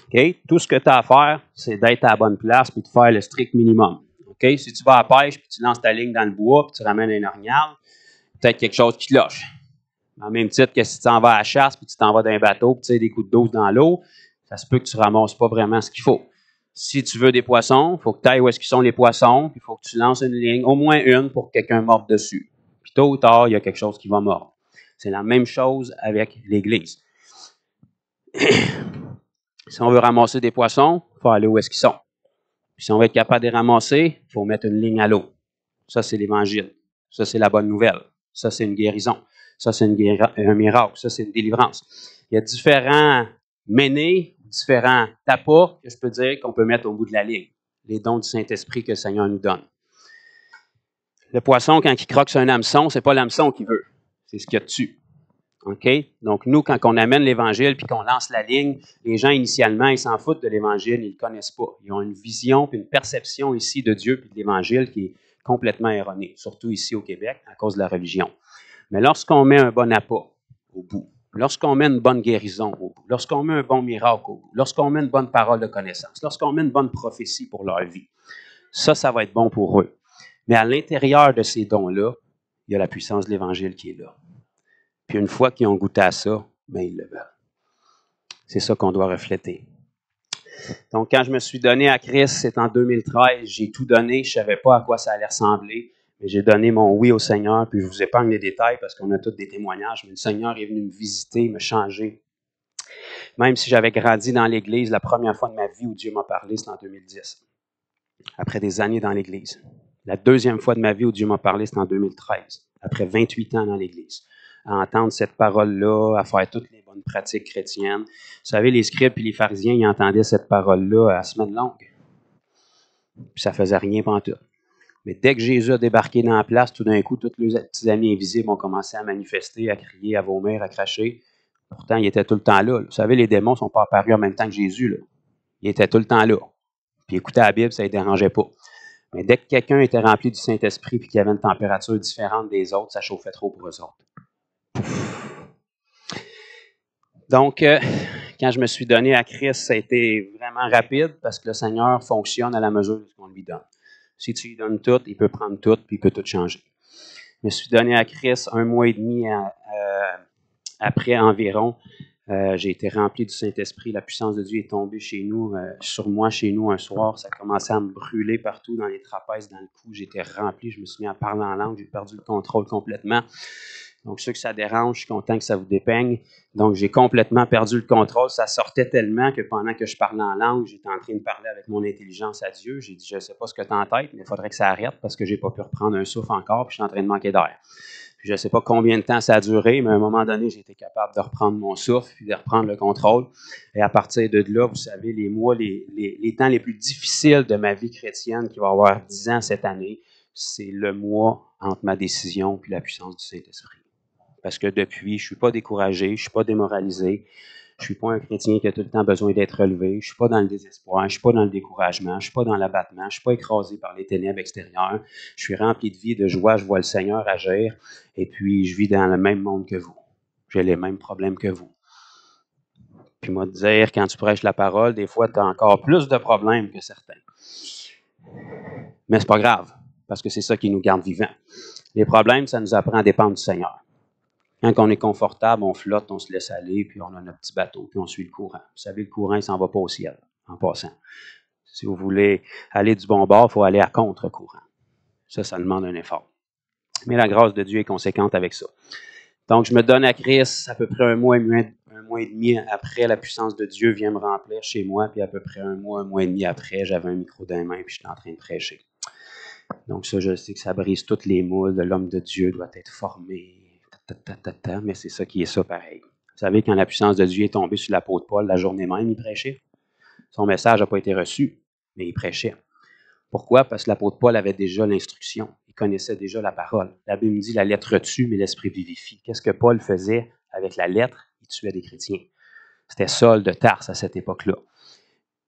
Speaker 1: Okay? Tout ce que tu as à faire, c'est d'être à la bonne place puis de faire le strict minimum. Okay? Si tu vas à la pêche puis tu lances ta ligne dans le bois puis tu ramènes un orignal, peut-être quelque chose qui cloche. En même titre que si tu t'en vas à la chasse puis tu t'en vas d'un bateau puis tu sais des coups de dose dans l'eau, ça se peut que tu ne ramasses pas vraiment ce qu'il faut. Si tu veux des poissons, il faut que tu ailles où est-ce qu'ils sont les poissons, puis il faut que tu lances une ligne, au moins une, pour que quelqu'un morde dessus. Puis tôt ou tard, il y a quelque chose qui va mordre. C'est la même chose avec l'Église. Si on veut ramasser des poissons, il faut aller où est-ce qu'ils sont. Puis si on veut être capable de les ramasser, il faut mettre une ligne à l'eau. Ça, c'est l'Évangile. Ça, c'est la bonne nouvelle. Ça, c'est une guérison. Ça, c'est un miracle. Ça, c'est une délivrance. Il y a différents ménés, différents tapas que je peux dire qu'on peut mettre au bout de la ligne. Les dons du Saint-Esprit que le Seigneur nous donne. Le poisson, quand il croque sur un hameçon, c'est pas l'hameçon qu'il veut. C'est ce qu'il y a dessus. OK? Donc, nous, quand on amène l'Évangile puis qu'on lance la ligne, les gens, initialement, ils s'en foutent de l'Évangile, ils ne le connaissent pas. Ils ont une vision puis une perception ici de Dieu puis de l'Évangile qui est complètement erronée, surtout ici au Québec, à cause de la religion. Mais lorsqu'on met un bon appât au bout, lorsqu'on met une bonne guérison au bout, lorsqu'on met un bon miracle au bout, lorsqu'on met une bonne parole de connaissance, lorsqu'on met une bonne prophétie pour leur vie, ça va être bon pour eux. Mais à l'intérieur de ces dons-là, il y a la puissance de l'Évangile qui est là. Puis une fois qu'ils ont goûté à ça, bien, ils le veulent. C'est ça qu'on doit refléter. Donc, quand je me suis donné à Christ, c'est en 2013, j'ai tout donné, je ne savais pas à quoi ça allait ressembler, mais j'ai donné mon oui au Seigneur, puis je vous épargne les détails parce qu'on a tous des témoignages, mais le Seigneur est venu me visiter, me changer. Même si j'avais grandi dans l'Église, la première fois de ma vie où Dieu m'a parlé, c'est en 2010, après des années dans l'Église. La deuxième fois de ma vie où Dieu m'a parlé, c'est en 2013, après 28 ans dans l'Église. À entendre cette parole-là, à faire toutes les bonnes pratiques chrétiennes. Vous savez, les scribes et les pharisiens, ils entendaient cette parole-là à semaine longue. Puis ça faisait rien pantoute. Mais dès que Jésus a débarqué dans la place, tout d'un coup, tous les petits amis invisibles ont commencé à manifester, à crier, à vomir, à cracher. Pourtant, il était tout le temps là. Vous savez, les démons ne sont pas apparus en même temps que Jésus. Là. Il était tout le temps là. Puis écouter la Bible, ça ne les dérangeait pas. Mais dès que quelqu'un était rempli du Saint-Esprit et qu'il y avait une température différente des autres, ça chauffait trop pour eux autres. Donc, quand je me suis donné à Christ, ça a été vraiment rapide parce que le Seigneur fonctionne à la mesure de ce qu'on lui donne. Si tu lui donnes tout, il peut prendre tout, puis il peut tout changer. Je me suis donné à Christ 1 mois et demi après environ. J'ai été rempli du Saint-Esprit. La puissance de Dieu est tombée chez nous, sur moi, chez nous, un soir. Ça a commencé à me brûler partout, dans les trapèzes, dans le cou. J'étais rempli. Je me suis mis à parler en langue. J'ai perdu le contrôle complètement. Donc, ceux que ça dérange, je suis content que ça vous dépeigne. Donc, j'ai complètement perdu le contrôle. Ça sortait tellement que pendant que je parlais en langue, j'étais en train de parler avec mon intelligence à Dieu. J'ai dit, je ne sais pas ce que tu as en tête, mais il faudrait que ça arrête parce que je n'ai pas pu reprendre un souffle encore, puis je suis en train de manquer d'air. Puis je ne sais pas combien de temps ça a duré, mais à un moment donné, j'ai été capable de reprendre mon souffle, puis de reprendre le contrôle. Et à partir de là, vous savez, les mois, les temps les plus difficiles de ma vie chrétienne, qui va avoir 10 ans cette année, c'est le mois entre ma décision puis la puissance du Saint-Esprit. Parce que depuis, je ne suis pas découragé, je ne suis pas démoralisé, je ne suis pas un chrétien qui a tout le temps besoin d'être relevé, je ne suis pas dans le désespoir, je ne suis pas dans le découragement, je ne suis pas dans l'abattement, je ne suis pas écrasé par les ténèbres extérieures, je suis rempli de vie, de joie, je vois le Seigneur agir, et puis je vis dans le même monde que vous. J'ai les mêmes problèmes que vous. Puis moi, te dire, quand tu prêches la parole, des fois, tu as encore plus de problèmes que certains. Mais ce n'est pas grave, parce que c'est ça qui nous garde vivants. Les problèmes, ça nous apprend à dépendre du Seigneur. Quand on est confortable, on flotte, on se laisse aller, puis on a notre petit bateau, puis on suit le courant. Vous savez, le courant, il ne s'en va pas au ciel, en passant. Si vous voulez aller du bon bord, il faut aller à contre-courant. Ça demande un effort. Mais la grâce de Dieu est conséquente avec ça. Donc, je me donne à Christ à peu près un mois et demi après, la puissance de Dieu vient me remplir chez moi, puis à peu près un mois et demi après, j'avais un micro dans les mains, puis j'étais en train de prêcher. Donc ça, je sais que ça brise toutes les moules. L'homme de Dieu doit être formé, mais c'est ça qui est ça pareil. Vous savez, quand la puissance de Dieu est tombée sur l'apôtre Paul, la journée même, il prêchait. Son message n'a pas été reçu, mais il prêchait. Pourquoi? Parce que l'apôtre Paul avait déjà l'instruction. Il connaissait déjà la parole. La Bible dit, la lettre tue, mais l'esprit vivifie. Qu'est-ce que Paul faisait avec la lettre? Il tuait des chrétiens. C'était Saul de Tarse à cette époque-là.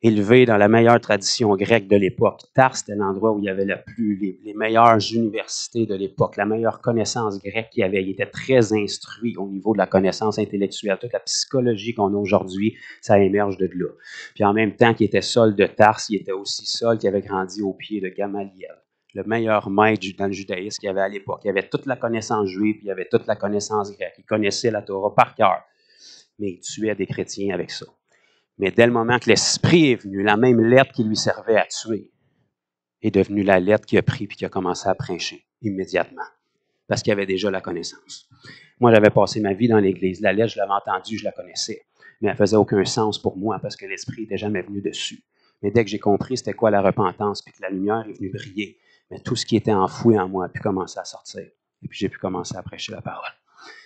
Speaker 1: Élevé dans la meilleure tradition grecque de l'époque. Tarse, c'était l'endroit où il y avait les meilleures universités de l'époque, la meilleure connaissance grecque qu'il y avait. Il était très instruit au niveau de la connaissance intellectuelle. Toute la psychologie qu'on a aujourd'hui, ça émerge de là. Puis en même temps qu'il était Saul de Tarse, il était aussi Saul qui avait grandi au pied de Gamaliel, le meilleur maître dans le judaïsme qu'il y avait à l'époque. Il avait toute la connaissance juive, puis il avait toute la connaissance grecque. Il connaissait la Torah par cœur, mais il tuait des chrétiens avec ça. Mais dès le moment que l'Esprit est venu, la même lettre qui lui servait à tuer est devenue la lettre qu'il a pris et qui a commencé à prêcher immédiatement. Parce qu'il avait déjà la connaissance. Moi, j'avais passé ma vie dans l'Église. La lettre, je l'avais entendue, je la connaissais. Mais elle ne faisait aucun sens pour moi parce que l'Esprit n'était jamais venu dessus. Mais dès que j'ai compris c'était quoi la repentance puis que la lumière est venue briller, mais tout ce qui était enfoui en moi a pu commencer à sortir. Et puis j'ai pu commencer à prêcher la parole.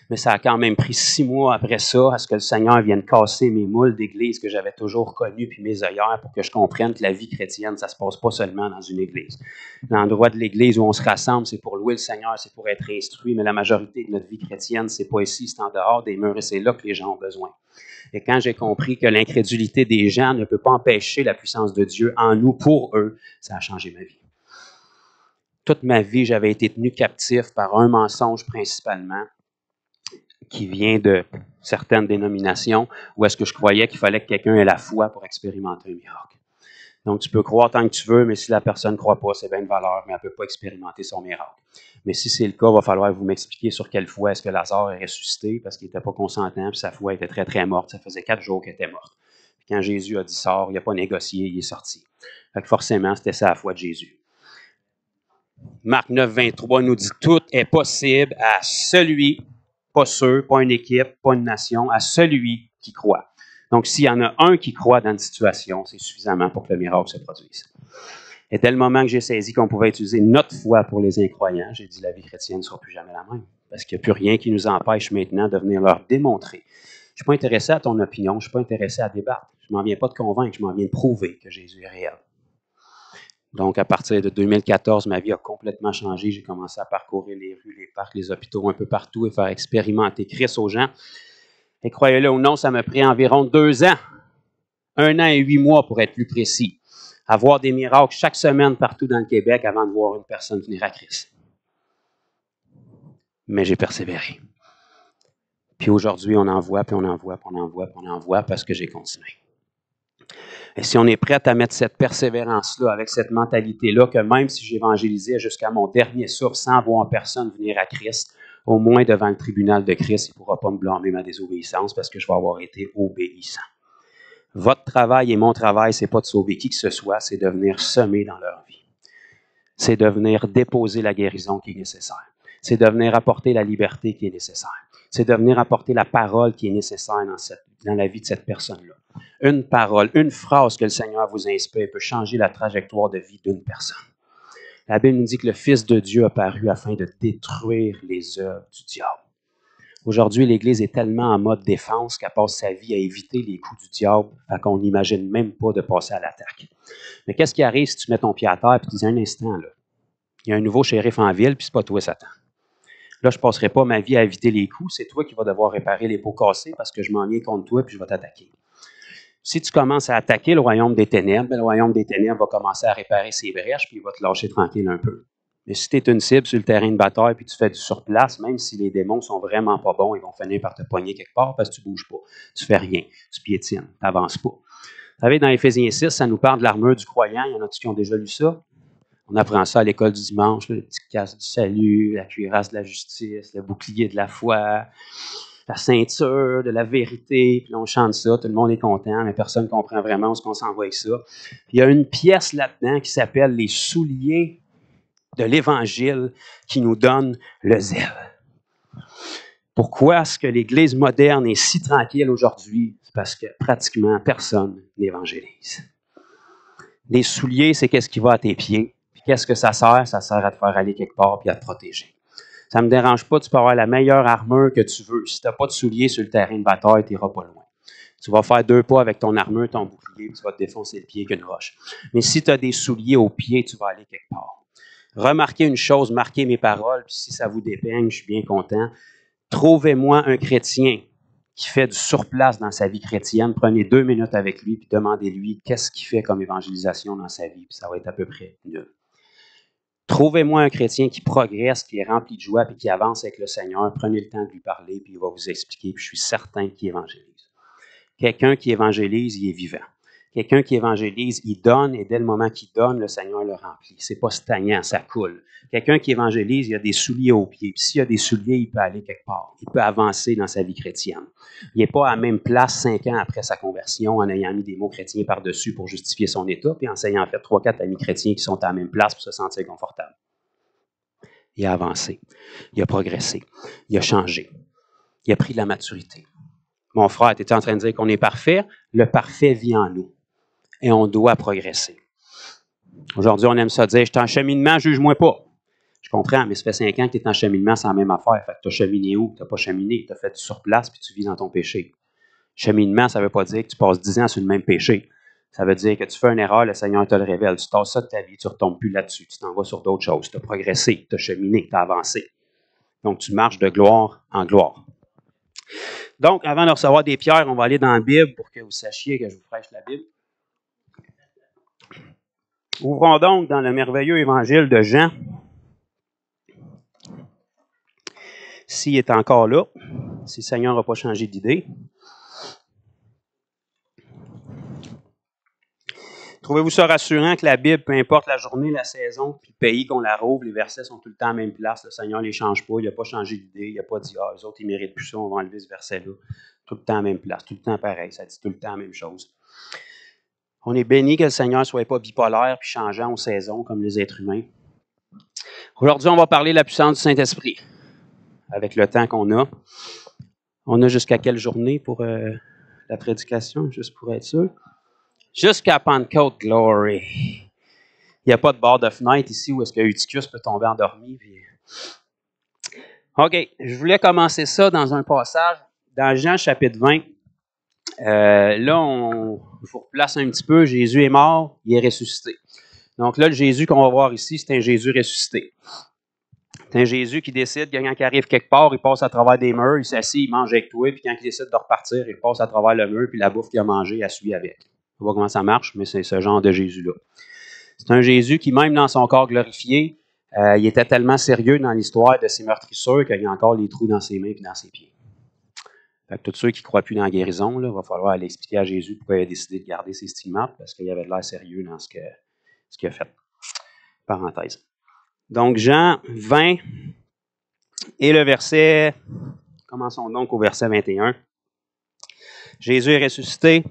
Speaker 1: Mais ça a quand même pris 6 mois après ça à ce que le Seigneur vienne casser mes moules d'église que j'avais toujours connues puis mes œillères pour que je comprenne que la vie chrétienne, ça ne se passe pas seulement dans une église. L'endroit de l'église où on se rassemble, c'est pour louer le Seigneur, c'est pour être instruit, mais la majorité de notre vie chrétienne, c'est pas ici, c'est en dehors des murs et c'est là que les gens ont besoin. Et quand j'ai compris que l'incrédulité des gens ne peut pas empêcher la puissance de Dieu en nous pour eux, ça a changé ma vie. Toute ma vie, j'avais été tenu captif par un mensonge principalement, qui vient de certaines dénominations, où est-ce que je croyais qu'il fallait que quelqu'un ait la foi pour expérimenter un miracle. Donc, tu peux croire tant que tu veux, mais si la personne ne croit pas, c'est bien de valeur, mais elle ne peut pas expérimenter son miracle. Mais si c'est le cas, il va falloir que vous m'expliquiez sur quelle foi est-ce que Lazare est ressuscité, parce qu'il n'était pas consentant, puis sa foi était très, très morte. Ça faisait 4 jours qu'elle était morte. Puis quand Jésus a dit « sors », il n'a pas négocié, il est sorti. Fait que forcément, c'était ça la foi de Jésus. Marc 9, 23 nous dit « Tout est possible à celui » pas ceux, pas une équipe, pas une nation, à celui qui croit. Donc, s'il y en a un qui croit dans une situation, c'est suffisamment pour que le miracle se produise. Et dès le moment que j'ai saisi qu'on pouvait utiliser notre foi pour les incroyants, j'ai dit la vie chrétienne ne sera plus jamais la même. Parce qu'il n'y a plus rien qui nous empêche maintenant de venir leur démontrer. Je ne suis pas intéressé à ton opinion, je ne suis pas intéressé à débattre. Je ne m'en viens pas de convaincre, je m'en viens de prouver que Jésus est réel. Donc, à partir de 2014, ma vie a complètement changé. J'ai commencé à parcourir les rues, les parcs, les hôpitaux, un peu partout et faire expérimenter Christ aux gens. Et croyez-le ou non, ça m'a pris environ 2 ans, 1 an et 8 mois pour être plus précis, à voir des miracles chaque semaine partout dans le Québec avant de voir une personne venir à Christ. Mais j'ai persévéré. Puis aujourd'hui, on envoie, puis on envoie, puis on envoie, puis on envoie parce que j'ai continué. Et si on est prêt à mettre cette persévérance-là, avec cette mentalité-là, que même si j'évangélisais jusqu'à mon dernier souffle sans voir personne venir à Christ, au moins devant le tribunal de Christ, il ne pourra pas me blâmer ma désobéissance parce que je vais avoir été obéissant. Votre travail et mon travail, ce n'est pas de sauver qui que ce soit, c'est de venir semer dans leur vie. C'est de venir déposer la guérison qui est nécessaire. C'est de venir apporter la liberté qui est nécessaire. C'est de venir apporter la parole qui est nécessaire dans la vie de cette personne-là. Une parole, une phrase que le Seigneur vous inspire peut changer la trajectoire de vie d'une personne. La Bible nous dit que le Fils de Dieu a paru afin de détruire les œuvres du diable. Aujourd'hui, l'Église est tellement en mode défense qu'elle passe sa vie à éviter les coups du diable, fait qu'on n'imagine même pas de passer à l'attaque. Mais qu'est-ce qui arrive si tu mets ton pied à terre et tu dis un instant, là, il y a un nouveau shérif en ville, puis c'est pas toi, Satan. Là, je ne passerai pas ma vie à éviter les coups, c'est toi qui vas devoir réparer les pots cassés parce que je m'en viens contre toi et je vais t'attaquer. Si tu commences à attaquer le royaume des ténèbres, le royaume des ténèbres va commencer à réparer ses brèches puis il va te lâcher tranquille un peu. Mais si tu es une cible sur le terrain de bataille puis tu fais du surplace, même si les démons sont vraiment pas bons, ils vont finir par te pogner quelque part parce que tu bouges pas. Tu fais rien. Tu piétines. Tu n'avances pas. Vous savez, dans Éphésiens 6, ça nous parle de l'armure du croyant. Il y en a qui ont déjà lu ça? On apprend ça à l'école du dimanche, le petit casque du salut, la cuirasse de la justice, le bouclier de la foi, la ceinture de la vérité. Puis là, on chante ça, tout le monde est content, mais personne ne comprend vraiment où est-ce qu'on s'en va avec ça. Puis il y a une pièce là-dedans qui s'appelle les souliers de l'Évangile qui nous donne le zèle. Pourquoi est-ce que l'Église moderne est si tranquille aujourd'hui? C'est parce que pratiquement personne n'évangélise. Les souliers, c'est qu'est-ce qui va à tes pieds. Puis qu'est-ce que ça sert? Ça sert à te faire aller quelque part puis à te protéger. Ça ne me dérange pas, tu peux avoir la meilleure armure que tu veux. Si tu n'as pas de souliers sur le terrain de bataille, tu n'iras pas loin. Tu vas faire 2 pas avec ton armure, ton bouclier, puis tu vas te défoncer le pied qu'une roche. Mais si tu as des souliers aux pieds, tu vas aller quelque part. Remarquez une chose, marquez mes paroles, puis si ça vous dépeigne, je suis bien content. Trouvez-moi un chrétien qui fait du surplace dans sa vie chrétienne. Prenez 2 minutes avec lui, puis demandez-lui qu'est-ce qu'il fait comme évangélisation dans sa vie, puis ça va être à peu près nul. Trouvez-moi un chrétien qui progresse, qui est rempli de joie, puis qui avance avec le Seigneur. Prenez le temps de lui parler, puis il va vous expliquer, puis je suis certain qu'il évangélise. Quelqu'un qui évangélise, il est vivant. Quelqu'un qui évangélise, il donne, et dès le moment qu'il donne, le Seigneur le remplit. C'est pas stagnant, ça coule. Quelqu'un qui évangélise, il a des souliers aux pieds. Puis s'il a des souliers, il peut aller quelque part. Il peut avancer dans sa vie chrétienne. Il n'est pas à la même place 5 ans après sa conversion en ayant mis des mots chrétiens par-dessus pour justifier son état, puis en ayant fait 3-4 amis chrétiens qui sont à la même place pour se sentir confortable. Il a avancé. Il a progressé. Il a changé. Il a pris de la maturité. Mon frère, tu étais en train de dire qu'on est parfait. Le parfait vit en nous. Et on doit progresser. Aujourd'hui, on aime ça dire, je suis en cheminement, juge-moi pas. Je comprends, mais ça fait 5 ans que tu es en cheminement, c'est la même affaire. Fait que tu as cheminé où? Tu n'as pas cheminé. Tu as fait du surplace puis tu vis dans ton péché. Cheminement, ça ne veut pas dire que tu passes 10 ans sur le même péché. Ça veut dire que tu fais une erreur, le Seigneur te le révèle. Tu tasses ça de ta vie, tu ne retombes plus là-dessus. Tu t'en vas sur d'autres choses. Tu as progressé, tu as cheminé, tu as avancé. Donc, tu marches de gloire en gloire. Donc, avant de recevoir des pierres, on va aller dans la Bible pour que vous sachiez que je vous prêche la Bible. Ouvrons donc dans le merveilleux évangile de Jean. S'il est encore là, si le Seigneur n'a pas changé d'idée. Trouvez-vous ça rassurant que la Bible, peu importe la journée, la saison, puis le pays qu'on la rouvre, les versets sont tout le temps à la même place. Le Seigneur ne les change pas, il n'a pas changé d'idée, il n'a pas dit « Ah, eux autres, ils ne méritent plus ça, on va enlever ce verset-là. » Tout le temps à la même place, tout le temps pareil, ça dit tout le temps la même chose. On est béni que le Seigneur ne soit pas bipolaire puis changeant aux saisons comme les êtres humains. Aujourd'hui, on va parler de la puissance du Saint-Esprit. Avec le temps qu'on a. On a jusqu'à quelle journée pour la prédication, juste pour être sûr? Jusqu'à Pentecôte Glory. Il n'y a pas de bord de fenêtre ici où est-ce que Eutychus peut tomber endormi. Puis... OK, je voulais commencer ça dans un passage dans Jean chapitre 20. Là, je vous replace un petit peu. Jésus est mort, il est ressuscité. Donc là, le Jésus qu'on va voir ici, c'est un Jésus ressuscité. C'est un Jésus qui décide que quand il arrive quelque part, il passe à travers des murs, il s'assied, il mange avec toi, puis quand il décide de repartir, il passe à travers le mur, puis la bouffe qu'il a mangée, il suit avec. On va voir comment ça marche, mais c'est ce genre de Jésus-là. C'est un Jésus qui, même dans son corps glorifié, il était tellement sérieux dans l'histoire de ses meurtrissures qu'il y a encore les trous dans ses mains et dans ses pieds. Fait que tous ceux qui ne croient plus dans la guérison, il va falloir aller expliquer à Jésus pourquoi il a décidé de garder ses stigmates, parce qu'il avait de l'air sérieux dans ce qu'il a fait. Parenthèse. Donc, Jean 20 et le verset, commençons donc au verset 21. Jésus est ressuscité.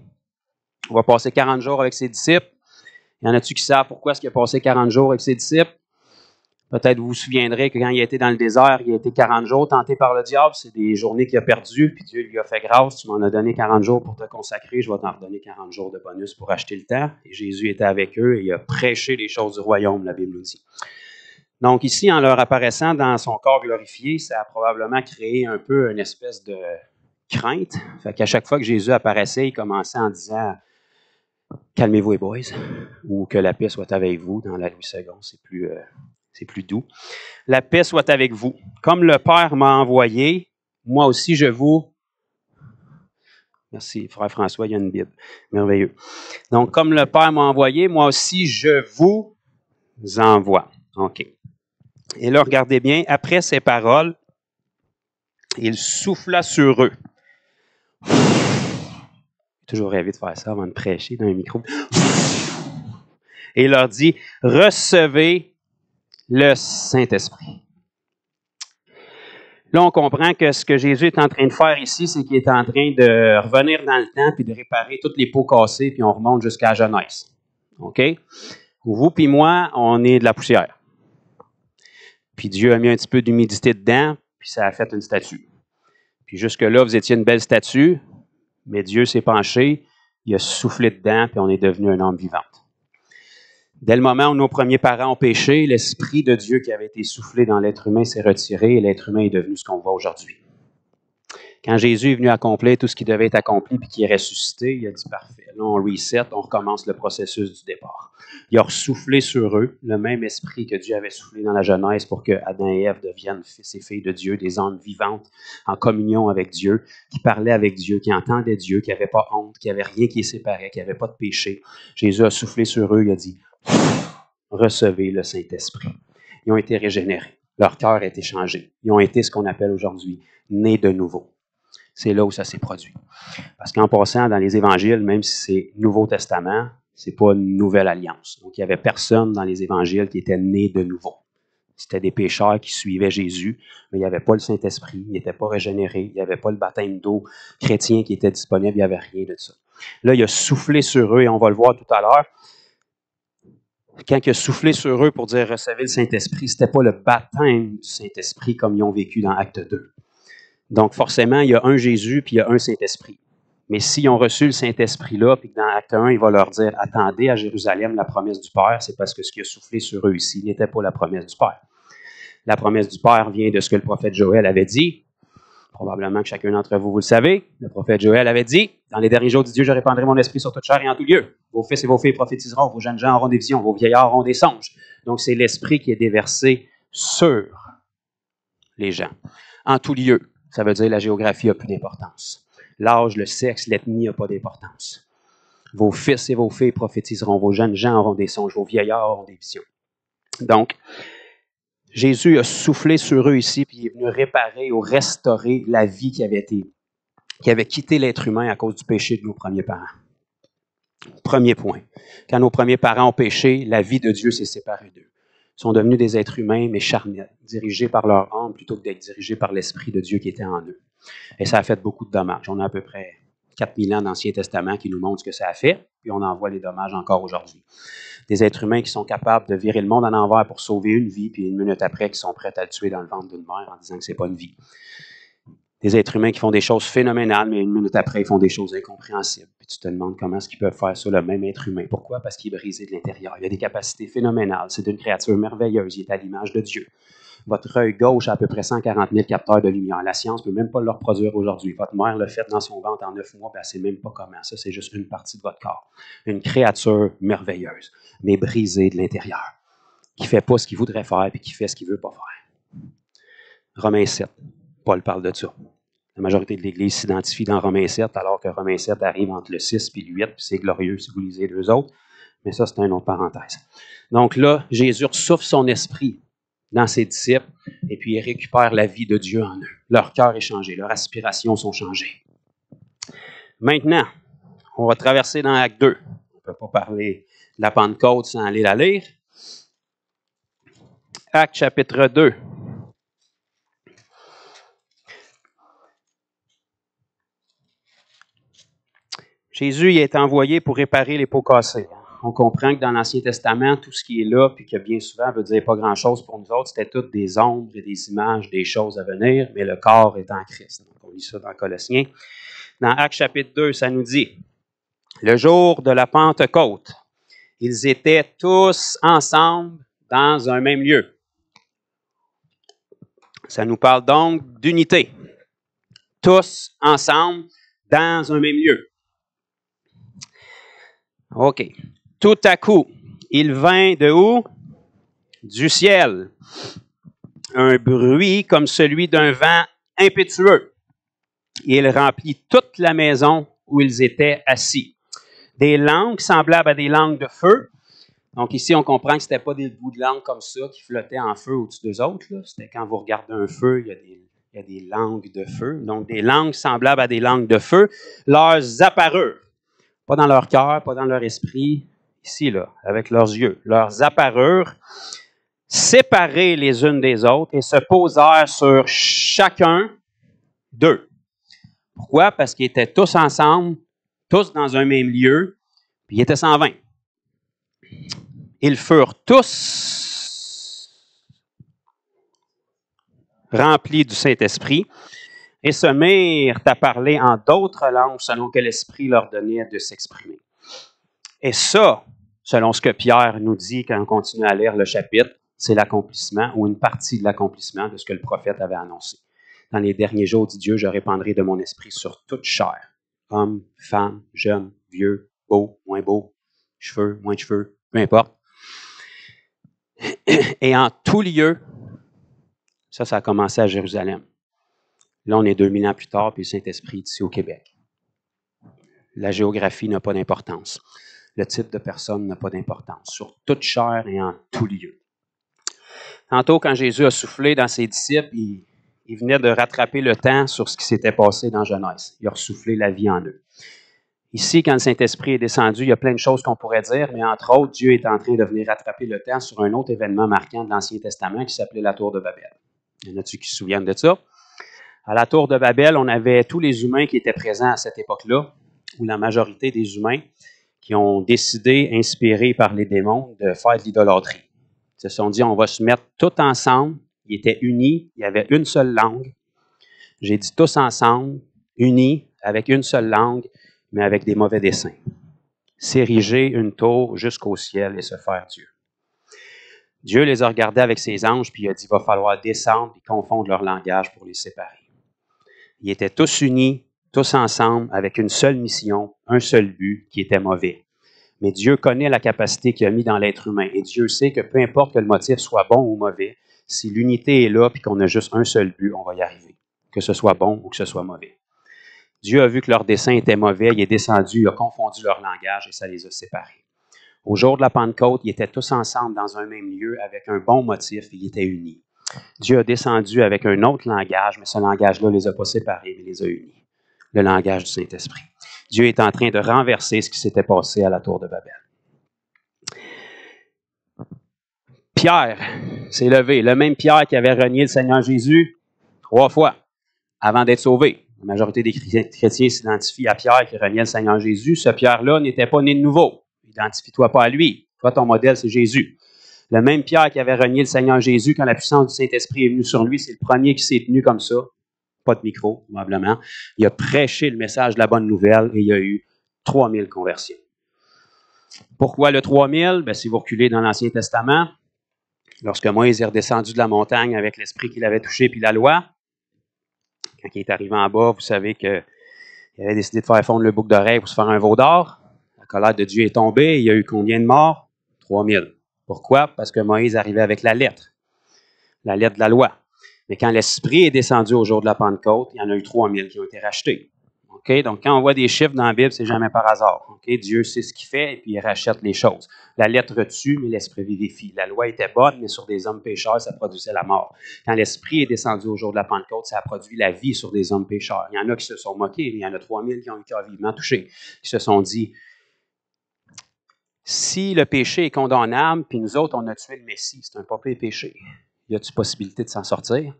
Speaker 1: On va passer 40 jours avec ses disciples. Il y en a-tu qui savent pourquoi est-ce qu'il a passé 40 jours avec ses disciples? Peut-être vous vous souviendrez que quand il a été dans le désert, il a été 40 jours tenté par le diable. C'est des journées qu'il a perdues, puis Dieu lui a fait grâce. Tu m'en as donné 40 jours pour te consacrer, je vais t'en redonner 40 jours de bonus pour acheter le temps. Et Jésus était avec eux et il a prêché les choses du royaume, la Bible nous dit. Donc ici, en leur apparaissant dans son corps glorifié, ça a probablement créé un peu une espèce de crainte. Fait qu'à chaque fois que Jésus apparaissait, il commençait en disant « Calmez-vous les boys » ou « Que la paix soit avec vous » dans la Louis II, c'est plus doux. « La paix soit avec vous. Comme le Père m'a envoyé, moi aussi je vous... » Merci, frère François, il y a une Bible. Merveilleux. Donc, comme le Père m'a envoyé, moi aussi je vous envoie. OK. Et là, regardez bien, après ces paroles, il souffla sur eux. J'ai toujours rêvé de faire ça avant de prêcher dans un micro. Et il leur dit, recevez le Saint-Esprit. Là, on comprend que ce que Jésus est en train de faire ici, c'est qu'il est en train de revenir dans le temps puis de réparer toutes les pots cassés, puis on remonte jusqu'à la Genèse. OK? Vous puis moi, on est de la poussière. Puis Dieu a mis un petit peu d'humidité dedans, puis ça a fait une statue. Puis jusque-là, vous étiez une belle statue, mais Dieu s'est penché, il a soufflé dedans, puis on est devenu une âme vivante. Dès le moment où nos premiers parents ont péché, l'Esprit de Dieu qui avait été soufflé dans l'être humain s'est retiré et l'être humain est devenu ce qu'on voit aujourd'hui. Quand Jésus est venu accomplir tout ce qui devait être accompli puis qu'il est ressuscité, il a dit parfait. Là, on reset, on recommence le processus du départ. Il a ressoufflé sur eux le même esprit que Dieu avait soufflé dans la Genèse pour que Adam et Ève deviennent fils et filles de Dieu, des âmes vivantes en communion avec Dieu, qui parlaient avec Dieu, qui entendaient Dieu, qui n'avaient pas honte, qui n'avaient rien qui les séparait, qui n'avaient pas de péché. Jésus a soufflé sur eux, il a dit recevez le Saint-Esprit. Ils ont été régénérés. Leur cœur a été changé. Ils ont été ce qu'on appelle aujourd'hui nés de nouveau. C'est là où ça s'est produit. Parce qu'en passant dans les évangiles, même si c'est Nouveau Testament, c'est pas une nouvelle alliance. Donc, il n'y avait personne dans les évangiles qui était né de nouveau. C'était des pécheurs qui suivaient Jésus, mais il n'y avait pas le Saint-Esprit, ils n'étaient pas régénérés, il n'y avait pas le baptême d'eau chrétien qui était disponible, il n'y avait rien de ça. Là, il a soufflé sur eux, et on va le voir tout à l'heure. Quand il a soufflé sur eux pour dire « recevez le Saint-Esprit », ce n'était pas le baptême du Saint-Esprit comme ils ont vécu dans Acte 2. Donc, forcément, il y a un Jésus puis il y a un Saint-Esprit. Mais s'ils ont reçu le Saint-Esprit-là, puis que dans Acte 1, il va leur dire « Attendez à Jérusalem la promesse du Père », c'est parce que ce qui a soufflé sur eux ici n'était pas la promesse du Père. La promesse du Père vient de ce que le prophète Joël avait dit. Probablement que chacun d'entre vous, vous le savez. Le prophète Joël avait dit « Dans les derniers jours, dit Dieu, je répandrai mon esprit sur toute chair et en tout lieu. Vos fils et vos filles prophétiseront, vos jeunes gens auront des visions, vos vieillards auront des songes. » Donc, c'est l'esprit qui est déversé sur les gens. En tout lieu. Ça veut dire que la géographie n'a plus d'importance. L'âge, le sexe, l'ethnie n'a pas d'importance. Vos fils et vos filles prophétiseront, vos jeunes gens auront des songes, vos vieillards auront des visions. Donc, Jésus a soufflé sur eux ici, puis il est venu réparer ou restaurer la vie qui avait quitté l'être humain à cause du péché de nos premiers parents. Premier point. Quand nos premiers parents ont péché, la vie de Dieu s'est séparée d'eux. Ils sont devenus des êtres humains, mais charnels, dirigés par leur âme plutôt que d'être dirigés par l'Esprit de Dieu qui était en eux. Et ça a fait beaucoup de dommages. On a à peu près 4000 ans d'Ancien Testament qui nous montrent ce que ça a fait, puis on en voit les dommages encore aujourd'hui. Des êtres humains qui sont capables de virer le monde à l'envers pour sauver une vie, puis une minute après, qui sont prêts à le tuer dans le ventre d'une mère en disant que c'est pas une vie. Des êtres humains qui font des choses phénoménales, mais une minute après, ils font des choses incompréhensibles. Puis tu te demandes comment est-ce qu'ils peuvent faire ça, le même être humain. Pourquoi? Parce qu'il est brisé de l'intérieur. Il a des capacités phénoménales. C'est une créature merveilleuse. Il est à l'image de Dieu. Votre œil gauche a à peu près 140 000 capteurs de lumière. La science ne peut même pas le reproduire aujourd'hui. Votre mère l'a fait dans son ventre en 9 mois, puis elle ne sait même pas comment. Ça, c'est juste une partie de votre corps. Une créature merveilleuse, mais brisée de l'intérieur, qui ne fait pas ce qu'il voudrait faire, puis qui fait ce qu'il ne veut pas faire. Romains 7, Paul parle de ça. La majorité de l'Église s'identifie dans Romains 7, alors que Romains 7 arrive entre le 6 et le 8, puis c'est glorieux si vous lisez les deux autres. Mais ça, c'est une autre parenthèse. Donc là, Jésus souffle son esprit dans ses disciples, et puis il récupère la vie de Dieu en eux. Leur cœur est changé, leurs aspirations sont changées. Maintenant, on va traverser dans Acte 2. On ne peut pas parler de la Pentecôte sans aller la lire. Acte chapitre 2. Jésus il est envoyé pour réparer les pots cassés. On comprend que dans l'Ancien Testament, tout ce qui est là, puis que bien souvent veut dire pas grand-chose pour nous autres, c'était toutes des ombres et des images, des choses à venir, mais le corps est en Christ. Donc, on lit ça dans Colossiens. Dans Acte chapitre 2, ça nous dit, le jour de la Pentecôte, ils étaient tous ensemble dans un même lieu. Ça nous parle donc d'unité. Tous ensemble dans un même lieu. OK. Tout à coup, il vint de où? Du ciel. Un bruit comme celui d'un vent impétueux. Et il remplit toute la maison où ils étaient assis. Des langues semblables à des langues de feu. Donc ici, on comprend que ce n'était pas des bouts de langue comme ça qui flottaient en feu au-dessus d'eux autres. C'était quand vous regardez un feu, il y a des langues de feu. Donc des langues semblables à des langues de feu. Leurs apparurent. Pas dans leur cœur, pas dans leur esprit. Ici, là, avec leurs yeux. Leurs apparurent séparés les unes des autres et se posèrent sur chacun d'eux. Pourquoi? Parce qu'ils étaient tous ensemble, tous dans un même lieu, puis ils étaient 120. Ils furent tous remplis du Saint-Esprit et se mirent à parler en d'autres langues selon que l'Esprit leur donnait de s'exprimer. Et ça, selon ce que Pierre nous dit quand on continue à lire le chapitre, c'est l'accomplissement ou une partie de l'accomplissement de ce que le prophète avait annoncé. Dans les derniers jours, dit Dieu, je répandrai de mon esprit sur toute chair. Hommes, femmes, jeunes, vieux, beaux, moins beaux, cheveux, moins de cheveux, peu importe. Et en tout lieu, ça a commencé à Jérusalem. Là, on est 2000 ans plus tard, puis le Saint-Esprit est ici au Québec. La géographie n'a pas d'importance. Le type de personne n'a pas d'importance. Sur toute chair et en tout lieu. Tantôt, quand Jésus a soufflé dans ses disciples, il venait de rattraper le temps sur ce qui s'était passé dans Genèse. Il a ressoufflé la vie en eux. Ici, quand le Saint-Esprit est descendu, il y a plein de choses qu'on pourrait dire, mais entre autres, Dieu est en train de venir rattraper le temps sur un autre événement marquant de l'Ancien Testament qui s'appelait la Tour de Babel. Il y en a-tu qui se souviennent de ça? À la Tour de Babel, on avait tous les humains qui étaient présents à cette époque-là, ou la majorité des humains qui ont décidé, inspirés par les démons, de faire de l'idolâtrie. Ils se sont dit, on va se mettre tous ensemble. Ils étaient unis, il y avait une seule langue. J'ai dit tous ensemble, unis, avec une seule langue, mais avec des mauvais desseins. S'ériger une tour jusqu'au ciel et se faire Dieu. Dieu les a regardés avec ses anges, puis il a dit, il va falloir descendre et confondre leur langage pour les séparer. Ils étaient tous unis, tous ensemble, avec une seule mission, un seul but, qui était mauvais. Mais Dieu connaît la capacité qu'il a mis dans l'être humain. Et Dieu sait que peu importe que le motif soit bon ou mauvais, si l'unité est là et qu'on a juste un seul but, on va y arriver. Que ce soit bon ou que ce soit mauvais. Dieu a vu que leur dessein était mauvais, il est descendu, il a confondu leur langage et ça les a séparés. Au jour de la Pentecôte, ils étaient tous ensemble dans un même lieu avec un bon motif et ils étaient unis. Dieu a descendu avec un autre langage, mais ce langage-là ne les a pas séparés, mais les a unis. Le langage du Saint-Esprit. Dieu est en train de renverser ce qui s'était passé à la Tour de Babel. Pierre s'est levé, le même Pierre qui avait renié le Seigneur Jésus 3 fois avant d'être sauvé. La majorité des chrétiens s'identifient à Pierre qui reniait le Seigneur Jésus. Ce Pierre-là n'était pas né de nouveau. Identifie-toi pas à lui. Toi, ton modèle, c'est Jésus. Le même Pierre qui avait renié le Seigneur Jésus quand la puissance du Saint-Esprit est venue sur lui, c'est le premier qui s'est tenu comme ça. Pas de micro, probablement. Il a prêché le message de la bonne nouvelle et il y a eu 3000 conversions. Pourquoi le 3000? Si vous reculez dans l'Ancien Testament, lorsque Moïse est redescendu de la montagne avec l'esprit qu'il avait touché puis la loi, quand il est arrivé en bas, vous savez qu'il avait décidé de faire fondre le bouc d'oreille pour se faire un veau d'or. La colère de Dieu est tombée. Il y a eu combien de morts? 3000. Pourquoi? Parce que Moïse arrivait avec la lettre de la loi. Mais quand l'Esprit est descendu au jour de la Pentecôte, il y en a eu 3000 qui ont été rachetés. Donc, Okay? Donc, quand on voit des chiffres dans la Bible, c'est jamais par hasard. Okay? Dieu sait ce qu'il fait et puis il rachète les choses. La lettre tue, mais l'esprit vivifie. La loi était bonne, mais sur des hommes pécheurs, ça produisait la mort. Quand l'esprit est descendu au jour de la Pentecôte, ça a produit la vie sur des hommes pécheurs. Il y en a qui se sont moqués, mais il y en a 3000 qui ont eu le cœur vivement touché, qui se sont dit, si le péché est condamnable, puis nous autres, on a tué le Messie, c'est un pas pire péché. Y a-t-il possibilité de s'en sortir?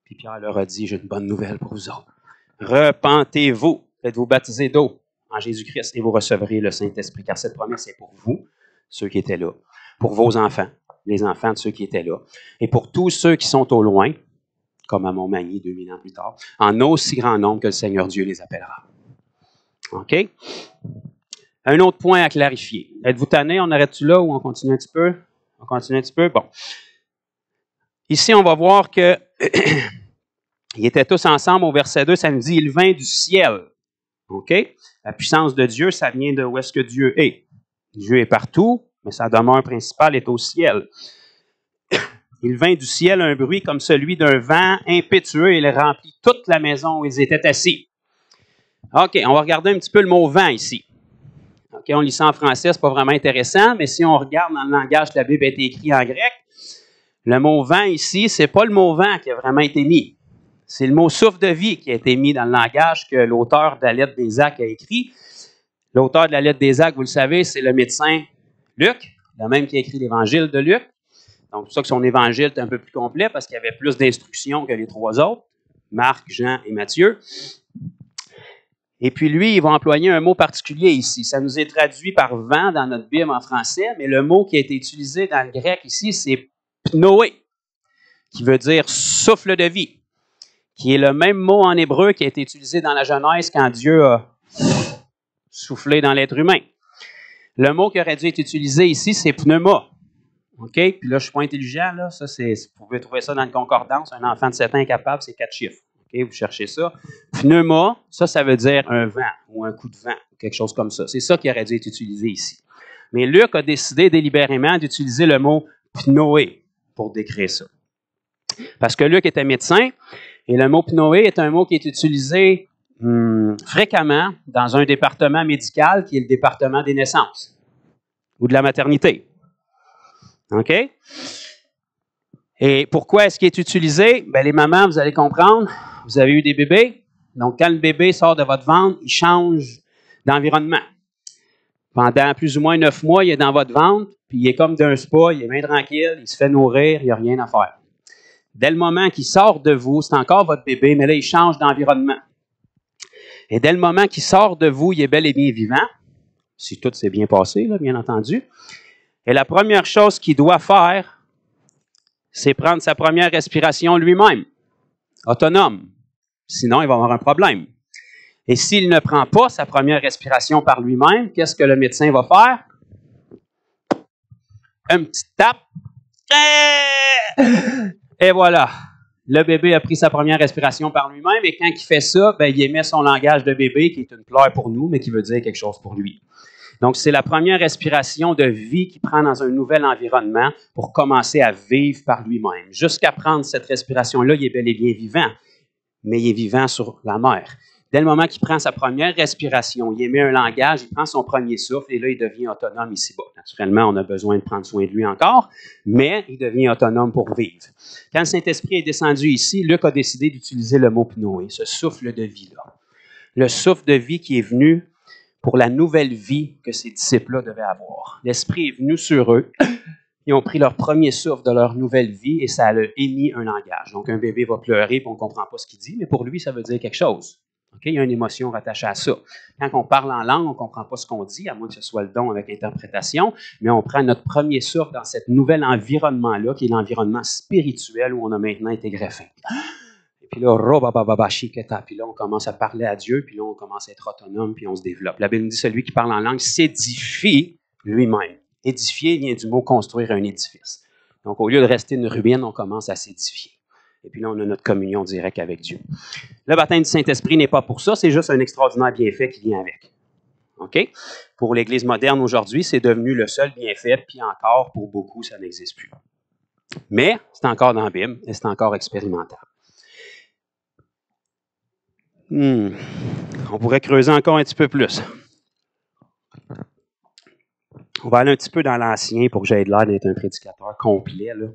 Speaker 1: Puis Pierre leur a dit, j'ai une bonne nouvelle pour vous autres. Repentez-vous, faites-vous baptiser d'eau en Jésus-Christ et vous recevrez le Saint-Esprit, car cette promesse est pour vous, ceux qui étaient là, pour vos enfants, les enfants de ceux qui étaient là, et pour tous ceux qui sont au loin, comme à Montmagny 2000 ans plus tard, en aussi grand nombre que le Seigneur Dieu les appellera. OK? Un autre point à clarifier. Êtes-vous tanné? On arrête-tu là ou on continue un petit peu? On continue un petit peu? Bon. Ici, on va voir que ils étaient tous ensemble au verset 2, ça nous dit « Il vint du ciel ». OK? La puissance de Dieu, ça vient de où est-ce que Dieu est. Dieu est partout, mais sa demeure principale est au ciel. Il vint du ciel un bruit comme celui d'un vent impétueux et il remplit toute la maison où ils étaient assis. OK, on va regarder un petit peu le mot « vent » ici. OK, on lit ça en français, c'est pas vraiment intéressant, mais si on regarde dans le langage que la Bible a été écrit en grec, le mot « vent » ici, c'est pas le mot « vent » qui a vraiment été mis. C'est le mot « souffle de vie » qui a été mis dans le langage que l'auteur de la lettre des Actes a écrit. L'auteur de la lettre des Actes, vous le savez, c'est le médecin Luc, le même qui a écrit l'évangile de Luc. Donc, c'est pour ça que son évangile est un peu plus complet, parce qu'il y avait plus d'instructions que les trois autres, Marc, Jean et Matthieu. Et puis lui, il va employer un mot particulier ici. Ça nous est traduit par vent dans notre Bible en français, mais le mot qui a été utilisé dans le grec ici, c'est pnoé, qui veut dire souffle de vie, qui est le même mot en hébreu qui a été utilisé dans la Genèse quand Dieu a soufflé dans l'être humain. Le mot qui aurait dû être utilisé ici, c'est pneuma. OK? Puis là, je ne suis pas intelligent, là. Ça, vous pouvez trouver ça dans une concordance. Un enfant de 7 ans est capable, c'est 4 chiffres. OK? Vous cherchez ça. Pneuma, ça veut dire un vent ou un coup de vent, quelque chose comme ça. C'est ça qui aurait dû être utilisé ici. Mais Luc a décidé délibérément d'utiliser le mot pnoé pour décrire ça. Parce que Luc était médecin, et le mot pnoé est un mot qui est utilisé fréquemment dans un département médical qui est le département des naissances ou de la maternité. OK? Et pourquoi est-ce qu'il est utilisé? Bien, les mamans, vous allez comprendre, vous avez eu des bébés. Donc, quand le bébé sort de votre ventre, il change d'environnement. Pendant plus ou moins 9 mois, il est dans votre ventre, puis il est comme d'un spa, il est bien tranquille, il se fait nourrir, il n'y a rien à faire. Dès le moment qu'il sort de vous, c'est encore votre bébé, mais là, il change d'environnement. Et dès le moment qu'il sort de vous, il est bel et bien vivant, si tout s'est bien passé, là, bien entendu. Et la première chose qu'il doit faire, c'est prendre sa première respiration lui-même, autonome. Sinon, il va avoir un problème. Et s'il ne prend pas sa première respiration par lui-même, qu'est-ce que le médecin va faire? Un petit tape. Et voilà. Le bébé a pris sa première respiration par lui-même et quand il fait ça, ben, il émet son langage de bébé qui est une pleure pour nous, mais qui veut dire quelque chose pour lui. Donc, c'est la première respiration de vie qu'il prend dans un nouvel environnement pour commencer à vivre par lui-même. Jusqu'à prendre cette respiration-là, il est bel et bien vivant, mais il est vivant sur la mer. Dès le moment qu'il prend sa première respiration, il émet un langage, il prend son premier souffle et là, il devient autonome ici-bas. Naturellement, on a besoin de prendre soin de lui encore, mais il devient autonome pour vivre. Quand le Saint-Esprit est descendu ici, Luc a décidé d'utiliser le mot pnoé, ce souffle de vie-là. Le souffle de vie qui est venu pour la nouvelle vie que ces disciples-là devaient avoir. L'Esprit est venu sur eux. Ils ont pris leur premier souffle de leur nouvelle vie et ça a émis un langage. Donc, un bébé va pleurer et on ne comprend pas ce qu'il dit, mais pour lui, ça veut dire quelque chose. Okay? Il y a une émotion rattachée à ça. Quand on parle en langue, on ne comprend pas ce qu'on dit, à moins que ce soit le don avec interprétation, mais on prend notre premier souffle dans cet nouvel environnement-là, qui est l'environnement spirituel où on a maintenant été greffé. Puis là, puis là, on commence à parler à Dieu, puis là, on commence à être autonome, puis on se développe. La Bible dit, celui qui parle en langue s'édifie lui-même. Édifier vient du mot construire un édifice. Donc, au lieu de rester une ruine, on commence à s'édifier. Et puis là, on a notre communion directe avec Dieu. Le baptême du Saint-Esprit n'est pas pour ça, c'est juste un extraordinaire bienfait qui vient avec. OK? Pour l'Église moderne aujourd'hui, c'est devenu le seul bienfait, puis encore, pour beaucoup, ça n'existe plus. Mais c'est encore dans la Bible et c'est encore expérimentable. On pourrait creuser encore un petit peu plus. On va aller un petit peu dans l'Ancien pour que j'aie l'air d'être un prédicateur complet, là.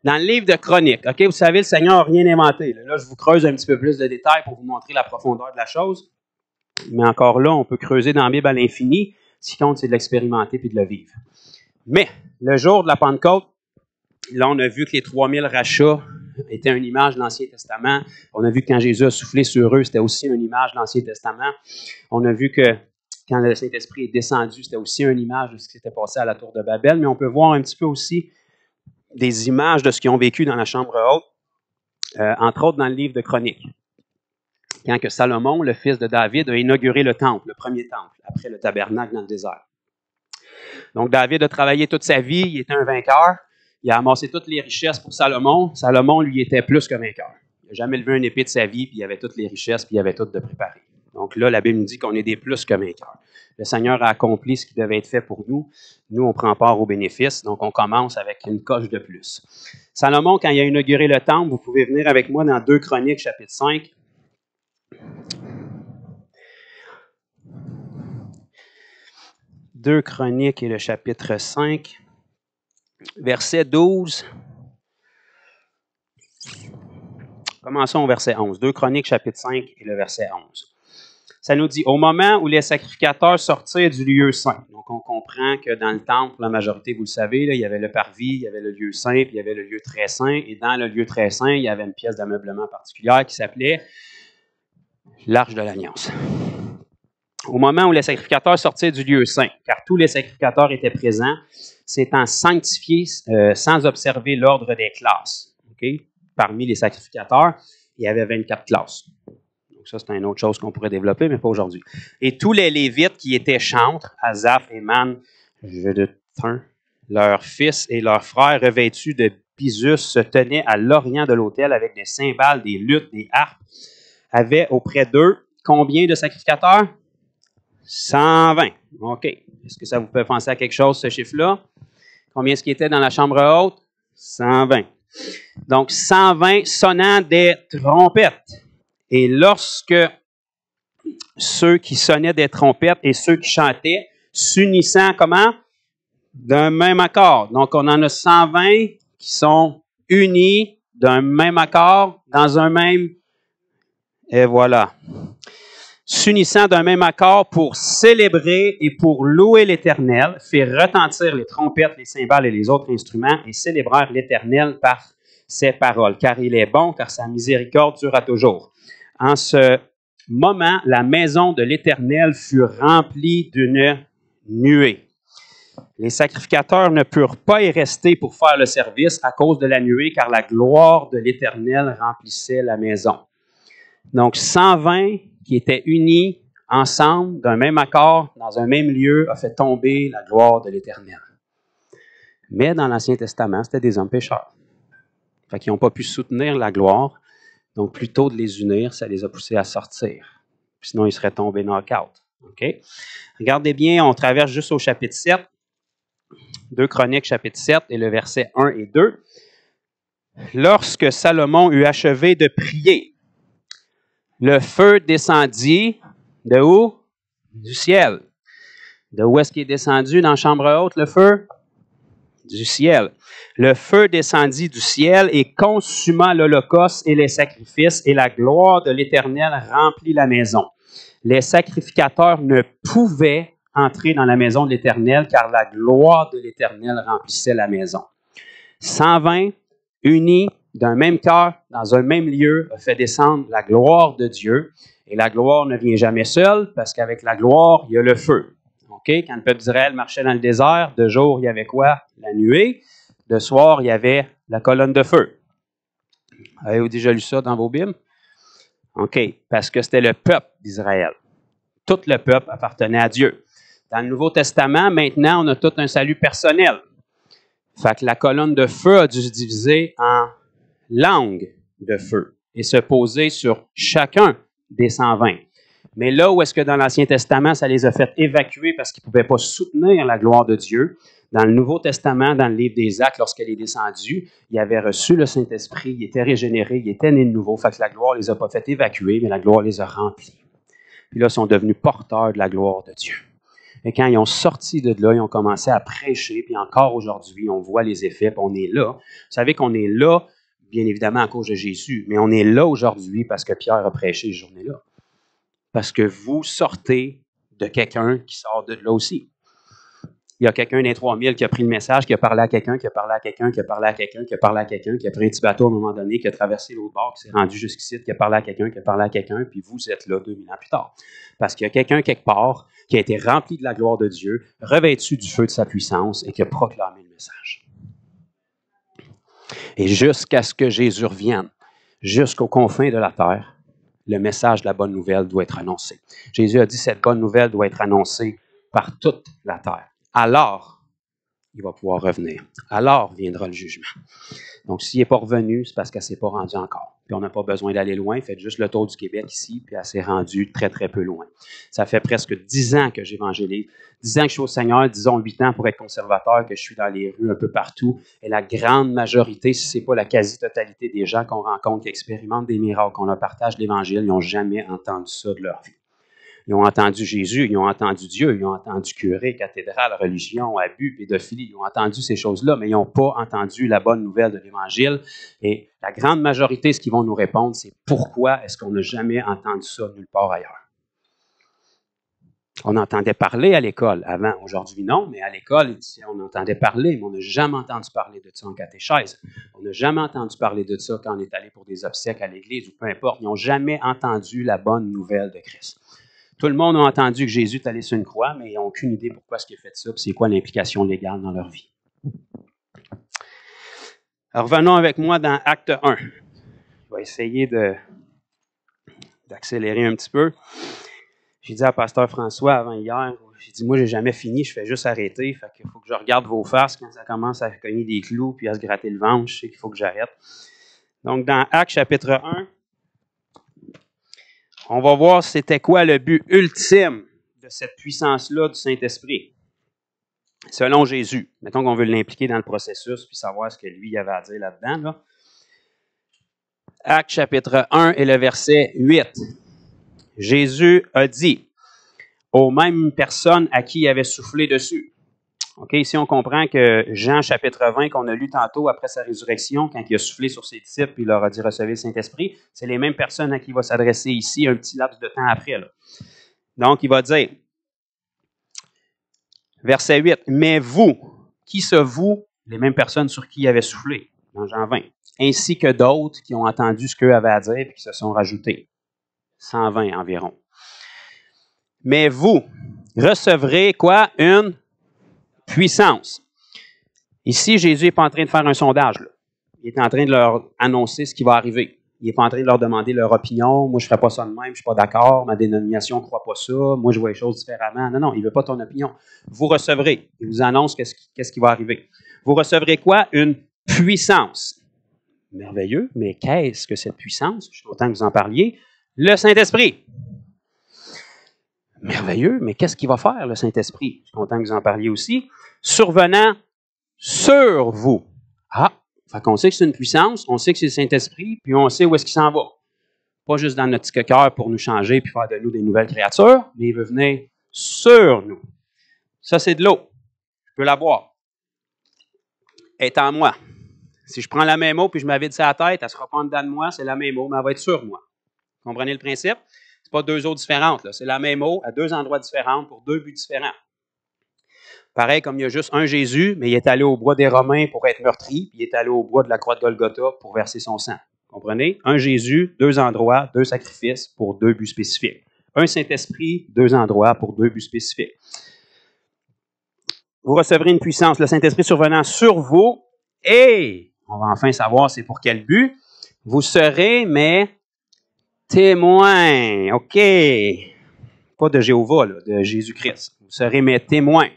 Speaker 1: Dans le livre de Chroniques, OK, vous savez, le Seigneur n'a rien inventé. Là, je vous creuse un petit peu plus de détails pour vous montrer la profondeur de la chose. Mais encore là, on peut creuser dans la Bible à l'infini. Ce qui compte, c'est de l'expérimenter puis de le vivre. Mais, le jour de la Pentecôte, là, on a vu que les 3000 rachats étaient une image de l'Ancien Testament. On a vu que quand Jésus a soufflé sur eux, c'était aussi une image de l'Ancien Testament. On a vu que quand le Saint-Esprit est descendu, c'était aussi une image de ce qui s'était passé à la tour de Babel. Mais on peut voir un petit peu aussi des images de ce qu'ils ont vécu dans la chambre haute, entre autres dans le livre de Chroniques. Quand que Salomon, le fils de David, a inauguré le temple, le premier temple, après le tabernacle dans le désert. Donc, David a travaillé toute sa vie, il était un vainqueur, il a amassé toutes les richesses pour Salomon. Salomon, lui, était plus que vainqueur. Il n'a jamais levé une épée de sa vie, puis il avait toutes les richesses, puis il avait tout de préparé. Donc là, la Bible nous dit qu'on est des plus que vainqueurs. Le Seigneur a accompli ce qui devait être fait pour nous. Nous, on prend part aux bénéfices, donc on commence avec une coche de plus. Salomon, quand il a inauguré le temple, vous pouvez venir avec moi dans 2 Chroniques, chapitre 5. Deux Chroniques et le chapitre 5, verset 12. Commençons au verset 11. 2 Chroniques, chapitre 5 et le verset 11. Ça nous dit, au moment où les sacrificateurs sortirent du lieu saint. Donc, on comprend que dans le temple, la majorité, vous le savez, là, il y avait le parvis, il y avait le lieu saint, puis il y avait le lieu très saint. Et dans le lieu très saint, il y avait une pièce d'ameublement particulière qui s'appelait l'Arche de l'Alliance. Au moment où les sacrificateurs sortirent du lieu saint, car tous les sacrificateurs étaient présents, s'étant sanctifiés sans observer l'ordre des classes. Okay? Parmi les sacrificateurs, il y avait 24 classes. Donc ça, c'est une autre chose qu'on pourrait développer, mais pas aujourd'hui. Et tous les Lévites qui étaient chantres, Asaph, Éman, Jeduthun, leurs fils et leurs frères revêtus de bisus se tenaient à l'orient de l'autel avec des cymbales, des luttes, des harpes, avaient auprès d'eux combien de sacrificateurs? 120. OK. Est-ce que ça vous fait penser à quelque chose, ce chiffre-là? Combien est-ce qui était dans la chambre haute? 120. Donc, 120 sonnant des trompettes. Et lorsque ceux qui sonnaient des trompettes et ceux qui chantaient, s'unissant comment? D'un même accord. Donc, on en a 120 qui sont unis d'un même accord, dans un même... Et voilà. S'unissant d'un même accord pour célébrer et pour louer l'Éternel, firent retentir les trompettes, les cymbales et les autres instruments et célébrèrent l'Éternel par ses paroles. Car il est bon, car sa miséricorde durera toujours. En ce moment, la maison de l'Éternel fut remplie d'une nuée. Les sacrificateurs ne purent pas y rester pour faire le service à cause de la nuée, car la gloire de l'Éternel remplissait la maison. Donc, 120 qui étaient unis ensemble, d'un même accord, dans un même lieu, a fait tomber la gloire de l'Éternel. Mais dans l'Ancien Testament, c'était des hommes pécheurs. Fait qu'ils n'ont pas pu soutenir la gloire. Donc, plutôt de les unir, ça les a poussés à sortir. Puis sinon, ils seraient tombés knock-out. Okay? Regardez bien, on traverse juste au chapitre 7. 2 Chroniques, chapitre 7, et le verset 1 et 2. Lorsque Salomon eut achevé de prier, le feu descendit de où? Du ciel. De où est-ce qu'il est descendu dans la chambre haute, le feu? Du ciel. Le feu descendit du ciel et consuma l'holocauste et les sacrifices, et la gloire de l'Éternel remplit la maison. Les sacrificateurs ne pouvaient entrer dans la maison de l'Éternel, car la gloire de l'Éternel remplissait la maison. 120 unis d'un même cœur, dans un même lieu, a fait descendre la gloire de Dieu. Et la gloire ne vient jamais seule, parce qu'avec la gloire, il y a le feu. Okay? Quand le peuple d'Israël marchait dans le désert, de jour, il y avait quoi? La nuée. De soir, il y avait la colonne de feu. Avez-vous déjà lu ça dans vos Bibles? OK. Parce que c'était le peuple d'Israël. Tout le peuple appartenait à Dieu. Dans le Nouveau Testament, maintenant, on a tout un salut personnel. Fait que la colonne de feu a dû se diviser en langues de feu et se poser sur chacun des 120. Mais là où est-ce que dans l'Ancien Testament, ça les a fait évacuer parce qu'ils ne pouvaient pas soutenir la gloire de Dieu, dans le Nouveau Testament, dans le livre des Actes, lorsqu'elle est descendue, ils avaient reçu le Saint-Esprit, ils étaient régénérés, ils étaient nés de nouveau. Fait que la gloire ne les a pas fait évacuer, mais la gloire les a remplis. Puis là, ils sont devenus porteurs de la gloire de Dieu. Et quand ils ont sorti de là, ils ont commencé à prêcher, puis encore aujourd'hui, on voit les effets, puis on est là. Vous savez qu'on est là, bien évidemment, à cause de Jésus, mais on est là aujourd'hui parce que Pierre a prêché cette journée-là. Parce que vous sortez de quelqu'un qui sort de là aussi. Il y a quelqu'un des 3000 qui a pris le message, qui a parlé à quelqu'un, qui a parlé à quelqu'un, qui a parlé à quelqu'un, qui a parlé à quelqu'un, qui a pris un petit bateau à un moment donné, qui a traversé l'autre bord, qui s'est rendu jusqu'ici, qui a parlé à quelqu'un, qui a parlé à quelqu'un, puis vous êtes là 2000 ans plus tard. Parce qu'il y a quelqu'un quelque part qui a été rempli de la gloire de Dieu, revêtu du feu de sa puissance et qui a proclamé le message. Et jusqu'à ce que Jésus revienne, jusqu'aux confins de la terre, le message de la bonne nouvelle doit être annoncé. Jésus a dit que cette bonne nouvelle doit être annoncée par toute la terre. Alors, il va pouvoir revenir. Alors viendra le jugement. Donc, s'il n'est pas revenu, c'est parce qu'elle ne s'est pas rendue encore. Puis on n'a pas besoin d'aller loin. Faites juste le tour du Québec ici, puis elle s'est rendue très, très peu loin. Ça fait presque 10 ans que j'évangélise. 10 ans que je suis au Seigneur, disons 8 ans pour être conservateur, que je suis dans les rues un peu partout. Et la grande majorité, si ce n'est pas la quasi-totalité des gens qu'on rencontre, qui expérimentent des miracles, qu'on leur partage l'Évangile, ils n'ont jamais entendu ça de leur vie. Ils ont entendu Jésus, ils ont entendu Dieu, ils ont entendu curé, cathédrale, religion, abus, pédophilie. Ils ont entendu ces choses-là, mais ils n'ont pas entendu la bonne nouvelle de l'Évangile. Et la grande majorité, ce qu'ils vont nous répondre, c'est pourquoi est-ce qu'on n'a jamais entendu ça nulle part ailleurs? On entendait parler à l'école avant. Aujourd'hui, non, mais à l'école, on entendait parler, mais on n'a jamais entendu parler de ça en catéchèse. On n'a jamais entendu parler de ça quand on est allé pour des obsèques à l'église ou peu importe. Ils n'ont jamais entendu la bonne nouvelle de Christ. Tout le monde a entendu que Jésus est allé sur une croix, mais ils n'ont aucune idée pourquoi il a fait ça, et c'est quoi l'implication légale dans leur vie. Alors, revenons avec moi dans Acte 1. Je vais essayer d'accélérer un petit peu. J'ai dit à Pasteur François avant hier, j'ai dit, moi, j'ai jamais fini, je fais juste arrêter, fait qu'il faut que je regarde vos faces quand ça commence à cogner des clous puis à se gratter le ventre, je sais qu'il faut que j'arrête. Donc, dans Acte chapitre 1, on va voir c'était quoi le but ultime de cette puissance-là du Saint-Esprit, selon Jésus. Mettons qu'on veut l'impliquer dans le processus puis savoir ce que lui avait à dire là-dedans. Là. Acte chapitre 1 et le verset 8. Jésus a dit aux mêmes personnes à qui il avait soufflé dessus. OK, ici, on comprend que Jean chapitre 20, qu'on a lu tantôt après sa résurrection, quand il a soufflé sur ses disciples et il leur a dit « Recevez le Saint-Esprit », c'est les mêmes personnes à qui il va s'adresser ici un petit laps de temps après. Là. Donc, il va dire, verset 8, « Mais vous, qui sont vous, les mêmes personnes sur qui il avait soufflé ?» dans Jean 20, ainsi que d'autres qui ont entendu ce qu'eux avaient à dire et qui se sont rajoutés. 120 environ. « Mais vous recevrez quoi? Une puissance. » Ici, Jésus n'est pas en train de faire un sondage. Là. Il est en train de leur annoncer ce qui va arriver. Il n'est pas en train de leur demander leur opinion. Moi, je ne ferais pas ça de même, je ne suis pas d'accord. Ma dénomination ne croit pas ça. Moi, je vois les choses différemment. Non, non, il ne veut pas ton opinion. Vous recevrez. Il vous annonce qu'est-ce qui va arriver. Vous recevrez quoi? Une puissance. Merveilleux, mais qu'est-ce que cette puissance? Je suis content que vous en parliez. Le Saint-Esprit. Merveilleux, mais qu'est-ce qu'il va faire, le Saint-Esprit? Je suis content que vous en parliez aussi. Survenant sur vous. Ah, fait qu'on sait que c'est une puissance, on sait que c'est le Saint-Esprit, puis on sait où est-ce qu'il s'en va. Pas juste dans notre petit cœur pour nous changer puis faire de nous des nouvelles créatures, mais il veut venir sur nous. Ça, c'est de l'eau. Je peux la boire. Elle est en moi. Si je prends la même eau puis je m'avide sur la tête, elle ne sera pas en dedans de moi, c'est la même eau, mais elle va être sur moi. Vous comprenez le principe? Ce n'est pas deux eaux différentes. Là. C'est la même eau à deux endroits différents pour deux buts différents. Pareil comme il y a juste un Jésus, mais il est allé au bois des Romains pour être meurtri, puis il est allé au bois de la croix de Golgotha pour verser son sang. Vous comprenez? Un Jésus, deux endroits, deux sacrifices pour deux buts spécifiques. Un Saint-Esprit, deux endroits pour deux buts spécifiques. Vous recevrez une puissance, le Saint-Esprit survenant sur vous, et on va enfin savoir c'est pour quel but. Vous serez mes témoins. OK. Pas de Jéhovah, là, de Jésus-Christ. Vous serez mes témoins.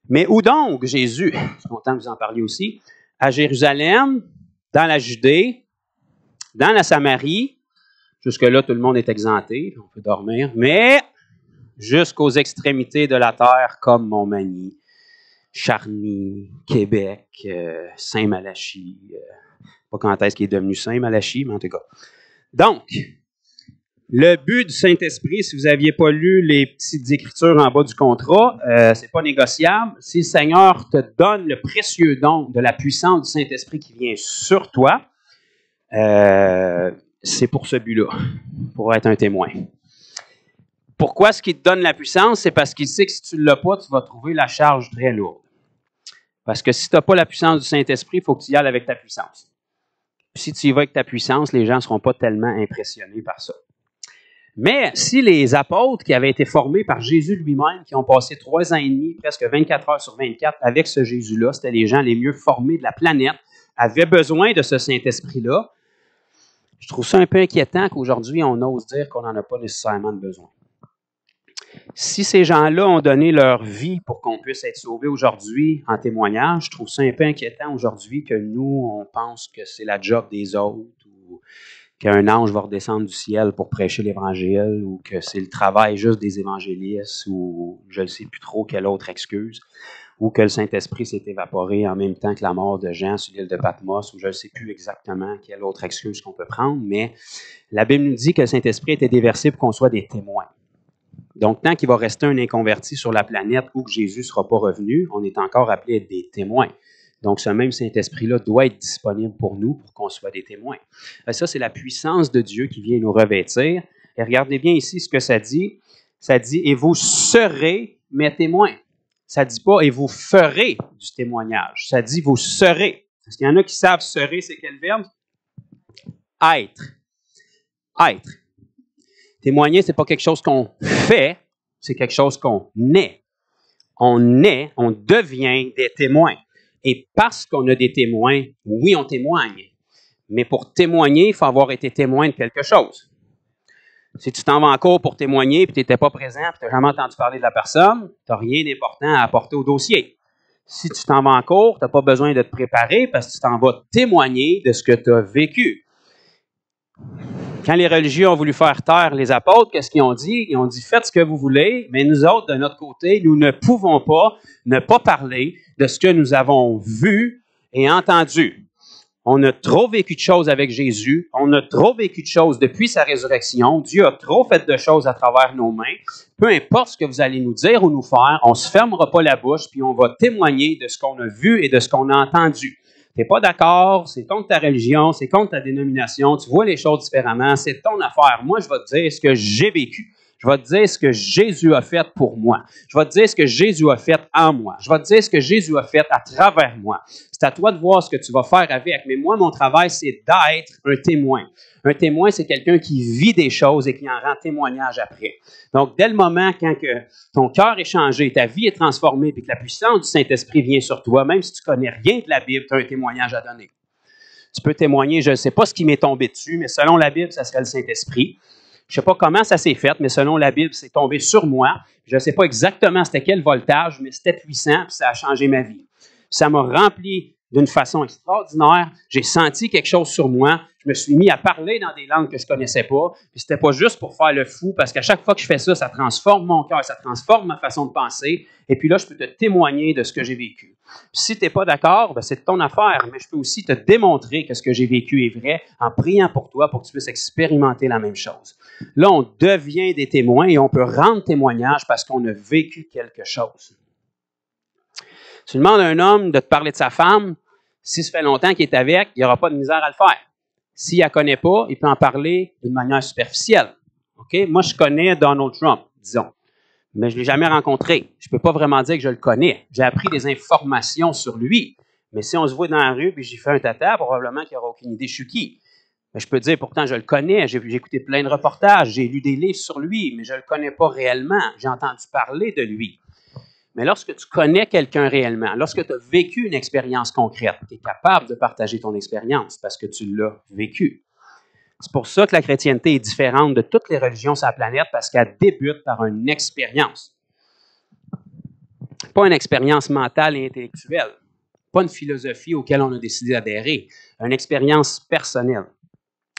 Speaker 1: Mais où donc, Jésus? Je suis content que vous en parliez aussi. À Jérusalem, dans la Judée, dans la Samarie, Jusque-là, tout le monde est exempté, on peut dormir. Mais jusqu'aux extrémités de la terre, comme Montmagny, Charny, Québec, Saint-Malachie. Pas quand est-ce qu'il est devenu Saint-Malachie, mais en tout cas. Donc, le but du Saint-Esprit, si vous n'aviez pas lu les petites écritures en bas du contrat, c'est pas négociable. Si le Seigneur te donne le précieux don de la puissance du Saint-Esprit qui vient sur toi, c'est pour ce but-là, pour être un témoin. Pourquoi est-ce qu'il te donne la puissance? C'est parce qu'il sait que si tu ne l'as pas, tu vas trouver la charge très lourde. Parce que si tu n'as pas la puissance du Saint-Esprit, il faut que tu y ailles avec ta puissance. Puis si tu y vas avec ta puissance, les gens ne seront pas tellement impressionnés par ça. Mais si les apôtres qui avaient été formés par Jésus lui-même, qui ont passé 3 ans et demi, presque 24 heures sur 24 avec ce Jésus-là, c'était les gens les mieux formés de la planète, avaient besoin de ce Saint-Esprit-là, je trouve ça un peu inquiétant qu'aujourd'hui, on ose dire qu'on n'en a pas nécessairement de besoin. Si ces gens-là ont donné leur vie pour qu'on puisse être sauvés aujourd'hui en témoignage, je trouve ça un peu inquiétant aujourd'hui que nous, on pense que c'est la job des autres ou qu'un ange va redescendre du ciel pour prêcher l'Évangile ou que c'est le travail juste des évangélistes ou je ne sais plus trop quelle autre excuse ou que le Saint-Esprit s'est évaporé en même temps que la mort de Jean sur l'île de Patmos ou je ne sais plus exactement quelle autre excuse qu'on peut prendre, mais la Bible nous dit que le Saint-Esprit était déversé pour qu'on soit des témoins. Donc, tant qu'il va rester un inconverti sur la planète ou que Jésus ne sera pas revenu, on est encore appelé à être des témoins. Donc, ce même Saint-Esprit-là doit être disponible pour nous, pour qu'on soit des témoins. Ça, c'est la puissance de Dieu qui vient nous revêtir. Et regardez bien ici ce que ça dit. Ça dit « Et vous serez mes témoins ». Ça ne dit pas « Et vous ferez du témoignage ». Ça dit « Vous serez ». Parce qu'il y en a qui savent « serez », c'est quel verbe? Être. Être. Témoigner, ce n'est pas quelque chose qu'on fait, c'est quelque chose qu'on est. On devient des témoins. Et parce qu'on a des témoins, oui, on témoigne. Mais pour témoigner, il faut avoir été témoin de quelque chose. Si tu t'en vas en cours pour témoigner et tu n'étais pas présent et tu n'as jamais entendu parler de la personne, tu n'as rien d'important à apporter au dossier. Si tu t'en vas en cours, tu n'as pas besoin de te préparer parce que tu t'en vas témoigner de ce que tu as vécu. Quand les religieux ont voulu faire taire les apôtres, qu'est-ce qu'ils ont dit? Ils ont dit, faites ce que vous voulez, mais nous autres, de notre côté, nous ne pouvons pas ne pas parler de ce que nous avons vu et entendu. On a trop vécu de choses avec Jésus, on a trop vécu de choses depuis sa résurrection, Dieu a trop fait de choses à travers nos mains. Peu importe ce que vous allez nous dire ou nous faire, on ne se fermera pas la bouche, puis on va témoigner de ce qu'on a vu et de ce qu'on a entendu. Tu n'es pas d'accord, c'est contre ta religion, c'est contre ta dénomination, tu vois les choses différemment, c'est ton affaire. Moi, je vais te dire ce que j'ai vécu. Je vais te dire ce que Jésus a fait pour moi. Je vais te dire ce que Jésus a fait en moi. Je vais te dire ce que Jésus a fait à travers moi. C'est à toi de voir ce que tu vas faire avec. Mais moi, mon travail, c'est d'être un témoin. Un témoin, c'est quelqu'un qui vit des choses et qui en rend témoignage après. Donc, dès le moment quand que ton cœur est changé, ta vie est transformée, puis que la puissance du Saint-Esprit vient sur toi, même si tu ne connais rien de la Bible, tu as un témoignage à donner. Tu peux témoigner, je ne sais pas ce qui m'est tombé dessus, mais selon la Bible, ça serait le Saint-Esprit. Je ne sais pas comment ça s'est fait, mais selon la Bible, c'est tombé sur moi. Je ne sais pas exactement c'était quel voltage, mais c'était puissant, puis ça a changé ma vie. Ça m'a rempli d'une façon extraordinaire. J'ai senti quelque chose sur moi. Je me suis mis à parler dans des langues que je ne connaissais pas. Puis c'était pas juste pour faire le fou, parce qu'à chaque fois que je fais ça, ça transforme mon cœur, ça transforme ma façon de penser. Et puis là, je peux te témoigner de ce que j'ai vécu. Puis si tu n'es pas d'accord, ben c'est ton affaire, mais je peux aussi te démontrer que ce que j'ai vécu est vrai en priant pour toi pour que tu puisses expérimenter la même chose. Là, on devient des témoins et on peut rendre témoignage parce qu'on a vécu quelque chose. Tu demandes à un homme de te parler de sa femme, si ça fait longtemps qu'il est avec, il n'y aura pas de misère à le faire. S'il ne la connaît pas, il peut en parler d'une manière superficielle. Okay? Moi, je connais Donald Trump, disons, mais je ne l'ai jamais rencontré. Je ne peux pas vraiment dire que je le connais. J'ai appris des informations sur lui. Mais si on se voit dans la rue et j'y fais un tata, probablement qu'il n'aura aucune idée je suis qui. Mais je peux dire, pourtant, je le connais. J'ai écouté plein de reportages, j'ai lu des livres sur lui, mais je ne le connais pas réellement. J'ai entendu parler de lui. Mais lorsque tu connais quelqu'un réellement, lorsque tu as vécu une expérience concrète, tu es capable de partager ton expérience parce que tu l'as vécue. C'est pour ça que la chrétienté est différente de toutes les religions sur la planète parce qu'elle débute par une expérience. Pas une expérience mentale et intellectuelle. Pas une philosophie auquel on a décidé d'adhérer. Une expérience personnelle.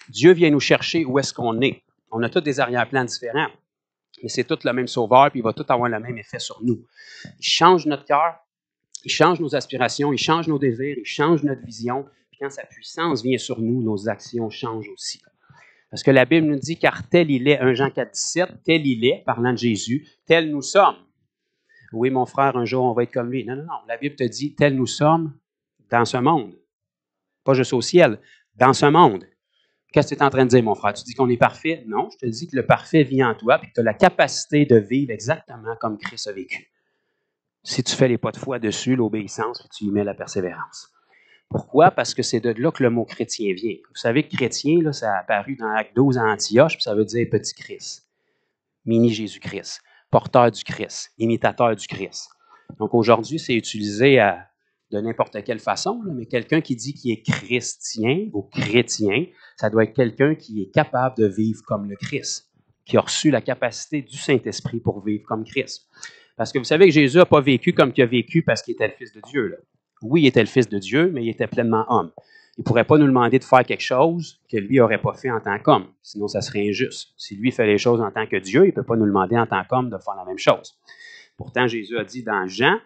Speaker 1: Dieu vient nous chercher où est-ce qu'on est. On a tous des arrière-plans différents, mais c'est tout le même sauveur, puis il va tout avoir le même effet sur nous. Il change notre cœur, il change nos aspirations, il change nos désirs, il change notre vision, puis quand sa puissance vient sur nous, nos actions changent aussi. Parce que la Bible nous dit, car tel il est, 1 Jean 4, 17, tel il est, parlant de Jésus, tel nous sommes. Oui, mon frère, un jour, on va être comme lui. Non, non, non. La Bible te dit, tel nous sommes dans ce monde. Pas juste au ciel, dans ce monde. Qu'est-ce que tu es en train de dire, mon frère? Tu dis qu'on est parfait? Non, je te dis que le parfait vit en toi et que tu as la capacité de vivre exactement comme Christ a vécu. Si tu fais les pas de foi dessus, l'obéissance, puis tu y mets la persévérance. Pourquoi? Parce que c'est de là que le mot chrétien vient. Vous savez que chrétien, là, ça a apparu dans Acte 12 à Antioche, puis ça veut dire petit Christ, mini Jésus-Christ, porteur du Christ, imitateur du Christ. Donc aujourd'hui, c'est utilisé de n'importe quelle façon, là, mais quelqu'un qui dit qu'il est chrétien ou chrétien, ça doit être quelqu'un qui est capable de vivre comme le Christ, qui a reçu la capacité du Saint-Esprit pour vivre comme Christ. Parce que vous savez que Jésus n'a pas vécu comme il a vécu parce qu'il était le Fils de Dieu. Là. Oui, il était le Fils de Dieu, mais il était pleinement homme. Il ne pourrait pas nous demander de faire quelque chose que lui n'aurait pas fait en tant qu'homme, sinon ça serait injuste. Si lui fait les choses en tant que Dieu, il ne peut pas nous demander en tant qu'homme de faire la même chose. Pourtant, Jésus a dit dans Jean,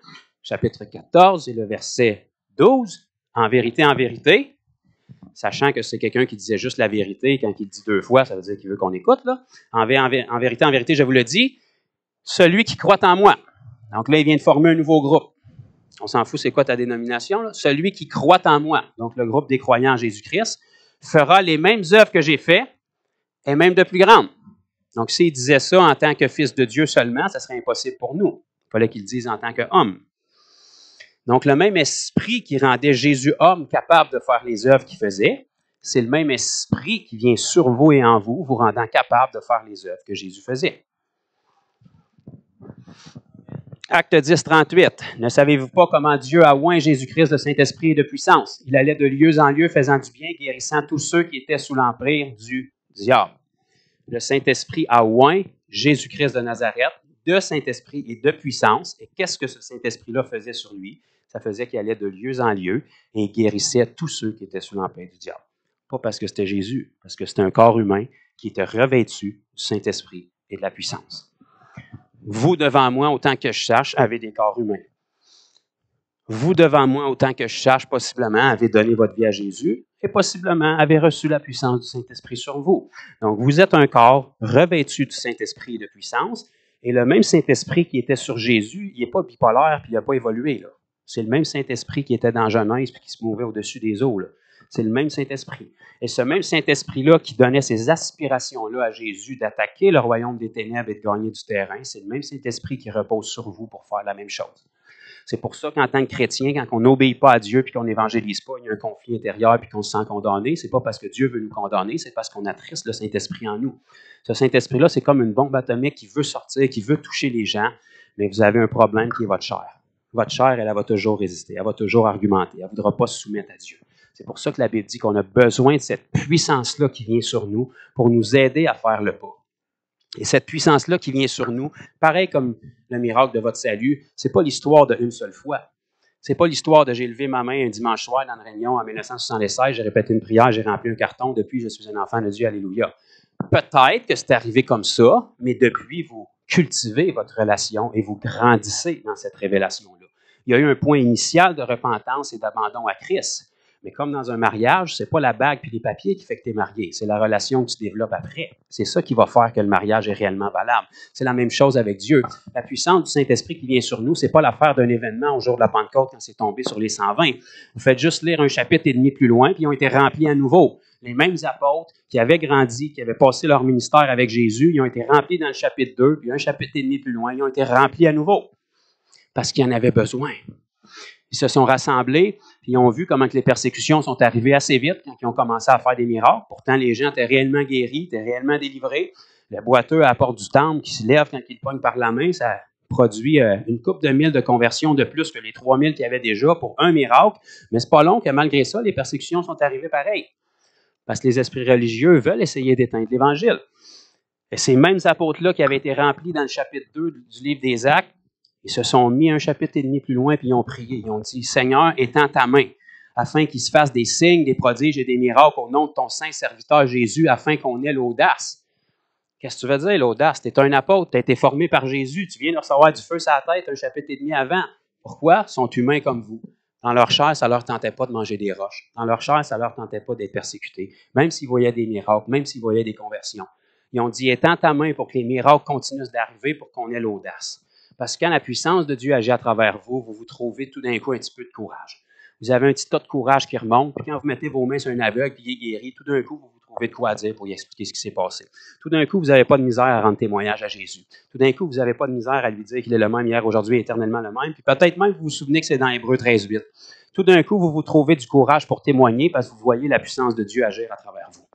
Speaker 1: chapitre 14 et le verset 12, « En vérité, sachant que c'est quelqu'un qui disait juste la vérité, quand il dit 2 fois, ça veut dire qu'il veut qu'on écoute, là. En vérité, je vous le dis, celui qui croit en moi. » Donc là, il vient de former un nouveau groupe. On s'en fout, c'est quoi ta dénomination? Là? Celui qui croit en moi, donc le groupe des croyants en Jésus-Christ, fera les mêmes œuvres que j'ai faites et même de plus grandes. Donc, s'il disait ça en tant que fils de Dieu seulement, ça serait impossible pour nous. Il fallait qu'il le dise en tant qu'homme. Donc, le même esprit qui rendait Jésus homme capable de faire les œuvres qu'il faisait, c'est le même esprit qui vient sur vous et en vous, vous rendant capable de faire les œuvres que Jésus faisait. Acte 10, 38. Ne savez-vous pas comment Dieu a oint Jésus-Christ de Saint-Esprit et de puissance? Il allait de lieu en lieu, faisant du bien, guérissant tous ceux qui étaient sous l'empire du diable. Le Saint-Esprit a oint Jésus-Christ de Nazareth de Saint-Esprit et de puissance. Et qu'est-ce que ce Saint-Esprit-là faisait sur lui? Ça faisait qu'il allait de lieu en lieu et guérissait tous ceux qui étaient sous l'empire du diable. Pas parce que c'était Jésus, parce que c'était un corps humain qui était revêtu du Saint-Esprit et de la puissance. Vous, devant moi, autant que je sache, avez des corps humains. Vous, devant moi, autant que je sache, possiblement, avez donné votre vie à Jésus et possiblement avez reçu la puissance du Saint-Esprit sur vous. Donc, vous êtes un corps revêtu du Saint-Esprit et de puissance et le même Saint-Esprit qui était sur Jésus, il n'est pas bipolaire puis il n'a pas évolué. Là. C'est le même Saint-Esprit qui était dans Genèse puis qui se mouvait au-dessus des eaux. Là. C'est le même Saint-Esprit. Et ce même Saint-Esprit-là qui donnait ces aspirations-là à Jésus d'attaquer le royaume des ténèbres et de gagner du terrain, c'est le même Saint-Esprit qui repose sur vous pour faire la même chose. C'est pour ça qu'en tant que chrétien, quand on n'obéit pas à Dieu puis qu'on n'évangélise pas, il y a un conflit intérieur puis qu'on se sent condamné, c'est pas parce que Dieu veut nous condamner, c'est parce qu'on attriste le Saint-Esprit en nous. Ce Saint-Esprit-là, c'est comme une bombe atomique qui veut sortir, qui veut toucher les gens, mais vous avez un problème qui est votre chair. Votre chair, elle va toujours résister, elle va toujours argumenter, elle ne voudra pas se soumettre à Dieu. C'est pour ça que la Bible dit qu'on a besoin de cette puissance-là qui vient sur nous pour nous aider à faire le pas. Et cette puissance-là qui vient sur nous, pareil comme le miracle de votre salut, ce n'est pas l'histoire d'une seule fois. Ce n'est pas l'histoire de j'ai levé ma main un dimanche soir dans une réunion en 1976, j'ai répété une prière, j'ai rempli un carton, depuis je suis un enfant de Dieu, alléluia. Peut-être que c'est arrivé comme ça, mais depuis vous cultivez votre relation et vous grandissez dans cette révélation-là. Il y a eu un point initial de repentance et d'abandon à Christ. Mais comme dans un mariage, ce n'est pas la bague puis les papiers qui fait que tu es marié. C'est la relation que tu développes après. C'est ça qui va faire que le mariage est réellement valable. C'est la même chose avec Dieu. La puissance du Saint-Esprit qui vient sur nous, ce n'est pas l'affaire d'un événement au jour de la Pentecôte quand c'est tombé sur les 120. Vous faites juste lire un chapitre et demi plus loin, puis ils ont été remplis à nouveau. Les mêmes apôtres qui avaient grandi, qui avaient passé leur ministère avec Jésus, ils ont été remplis dans le chapitre 2, puis un chapitre et demi plus loin, ils ont été remplis à nouveau. Parce qu'ils en avaient besoin. Ils se sont rassemblés, puis ils ont vu comment que les persécutions sont arrivées assez vite quand ils ont commencé à faire des miracles. Pourtant, les gens étaient réellement guéris, étaient réellement délivrés. Le boiteux à la porte du temple qui se lève quand il pogne par la main, ça produit une couple de mille de conversions de plus que les 3000 qu'il y avait déjà pour un miracle. Mais c'est pas long que malgré ça, les persécutions sont arrivées pareil. Parce que les esprits religieux veulent essayer d'éteindre l'Évangile. Et ces mêmes apôtres-là qui avaient été remplis dans le chapitre 2 du livre des Actes, ils se sont mis un chapitre et demi plus loin, puis ils ont prié. Ils ont dit, « Seigneur, étends ta main. » afin qu'il se fasse des signes, des prodiges et des miracles au nom de ton saint serviteur Jésus, afin qu'on ait l'audace. Qu'est-ce que tu veux dire, l'audace? Tu es un apôtre, tu as été formé par Jésus, tu viens de recevoir du feu sur la tête un chapitre et demi avant. Pourquoi? Ils sont humains comme vous. Dans leur chair, ça ne leur tentait pas de manger des roches. Dans leur chair, ça ne leur tentait pas d'être persécutés. Même s'ils voyaient des miracles, même s'ils voyaient des conversions. Ils ont dit, étends ta main pour que les miracles continuent d'arriver pour qu'on ait l'audace. Parce que quand la puissance de Dieu agit à travers vous, vous vous trouvez tout d'un coup un petit peu de courage. Vous avez un petit tas de courage qui remonte, puis quand vous mettez vos mains sur un aveugle, puis il est guéri, tout d'un coup, vous vous trouvez de quoi dire pour lui expliquer ce qui s'est passé. Tout d'un coup, vous n'avez pas de misère à rendre témoignage à Jésus. Tout d'un coup, vous n'avez pas de misère à lui dire qu'il est le même hier, aujourd'hui, éternellement le même. Puis peut-être même vous vous souvenez que c'est dans Hébreux 13:8. Tout d'un coup, vous vous trouvez du courage pour témoigner parce que vous voyez la puissance de Dieu agir à travers vous.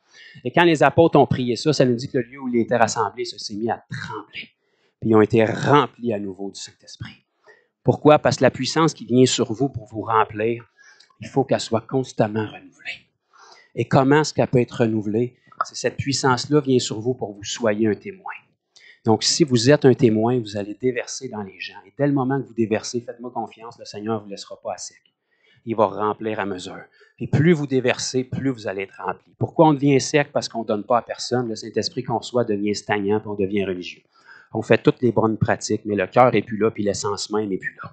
Speaker 1: Et quand les apôtres ont prié ça, ça nous dit que le lieu où ils étaient rassemblés s'est mis à trembler. Puis ils ont été remplis à nouveau du Saint-Esprit. Pourquoi? Parce que la puissance qui vient sur vous pour vous remplir, il faut qu'elle soit constamment renouvelée. Et comment est-ce qu'elle peut être renouvelée? C'est cette puissance-là vient sur vous pour que vous soyez un témoin. Donc, si vous êtes un témoin, vous allez déverser dans les gens. Et dès le moment que vous déversez, faites-moi confiance, le Seigneur ne vous laissera pas à sec. Il va remplir à mesure. Et plus vous déversez, plus vous allez être rempli. Pourquoi on devient sec? Parce qu'on ne donne pas à personne. Le Saint-Esprit qu'on reçoit devient stagnant, puis on devient religieux. On fait toutes les bonnes pratiques, mais le cœur n'est plus là, puis l'essence même n'est plus là.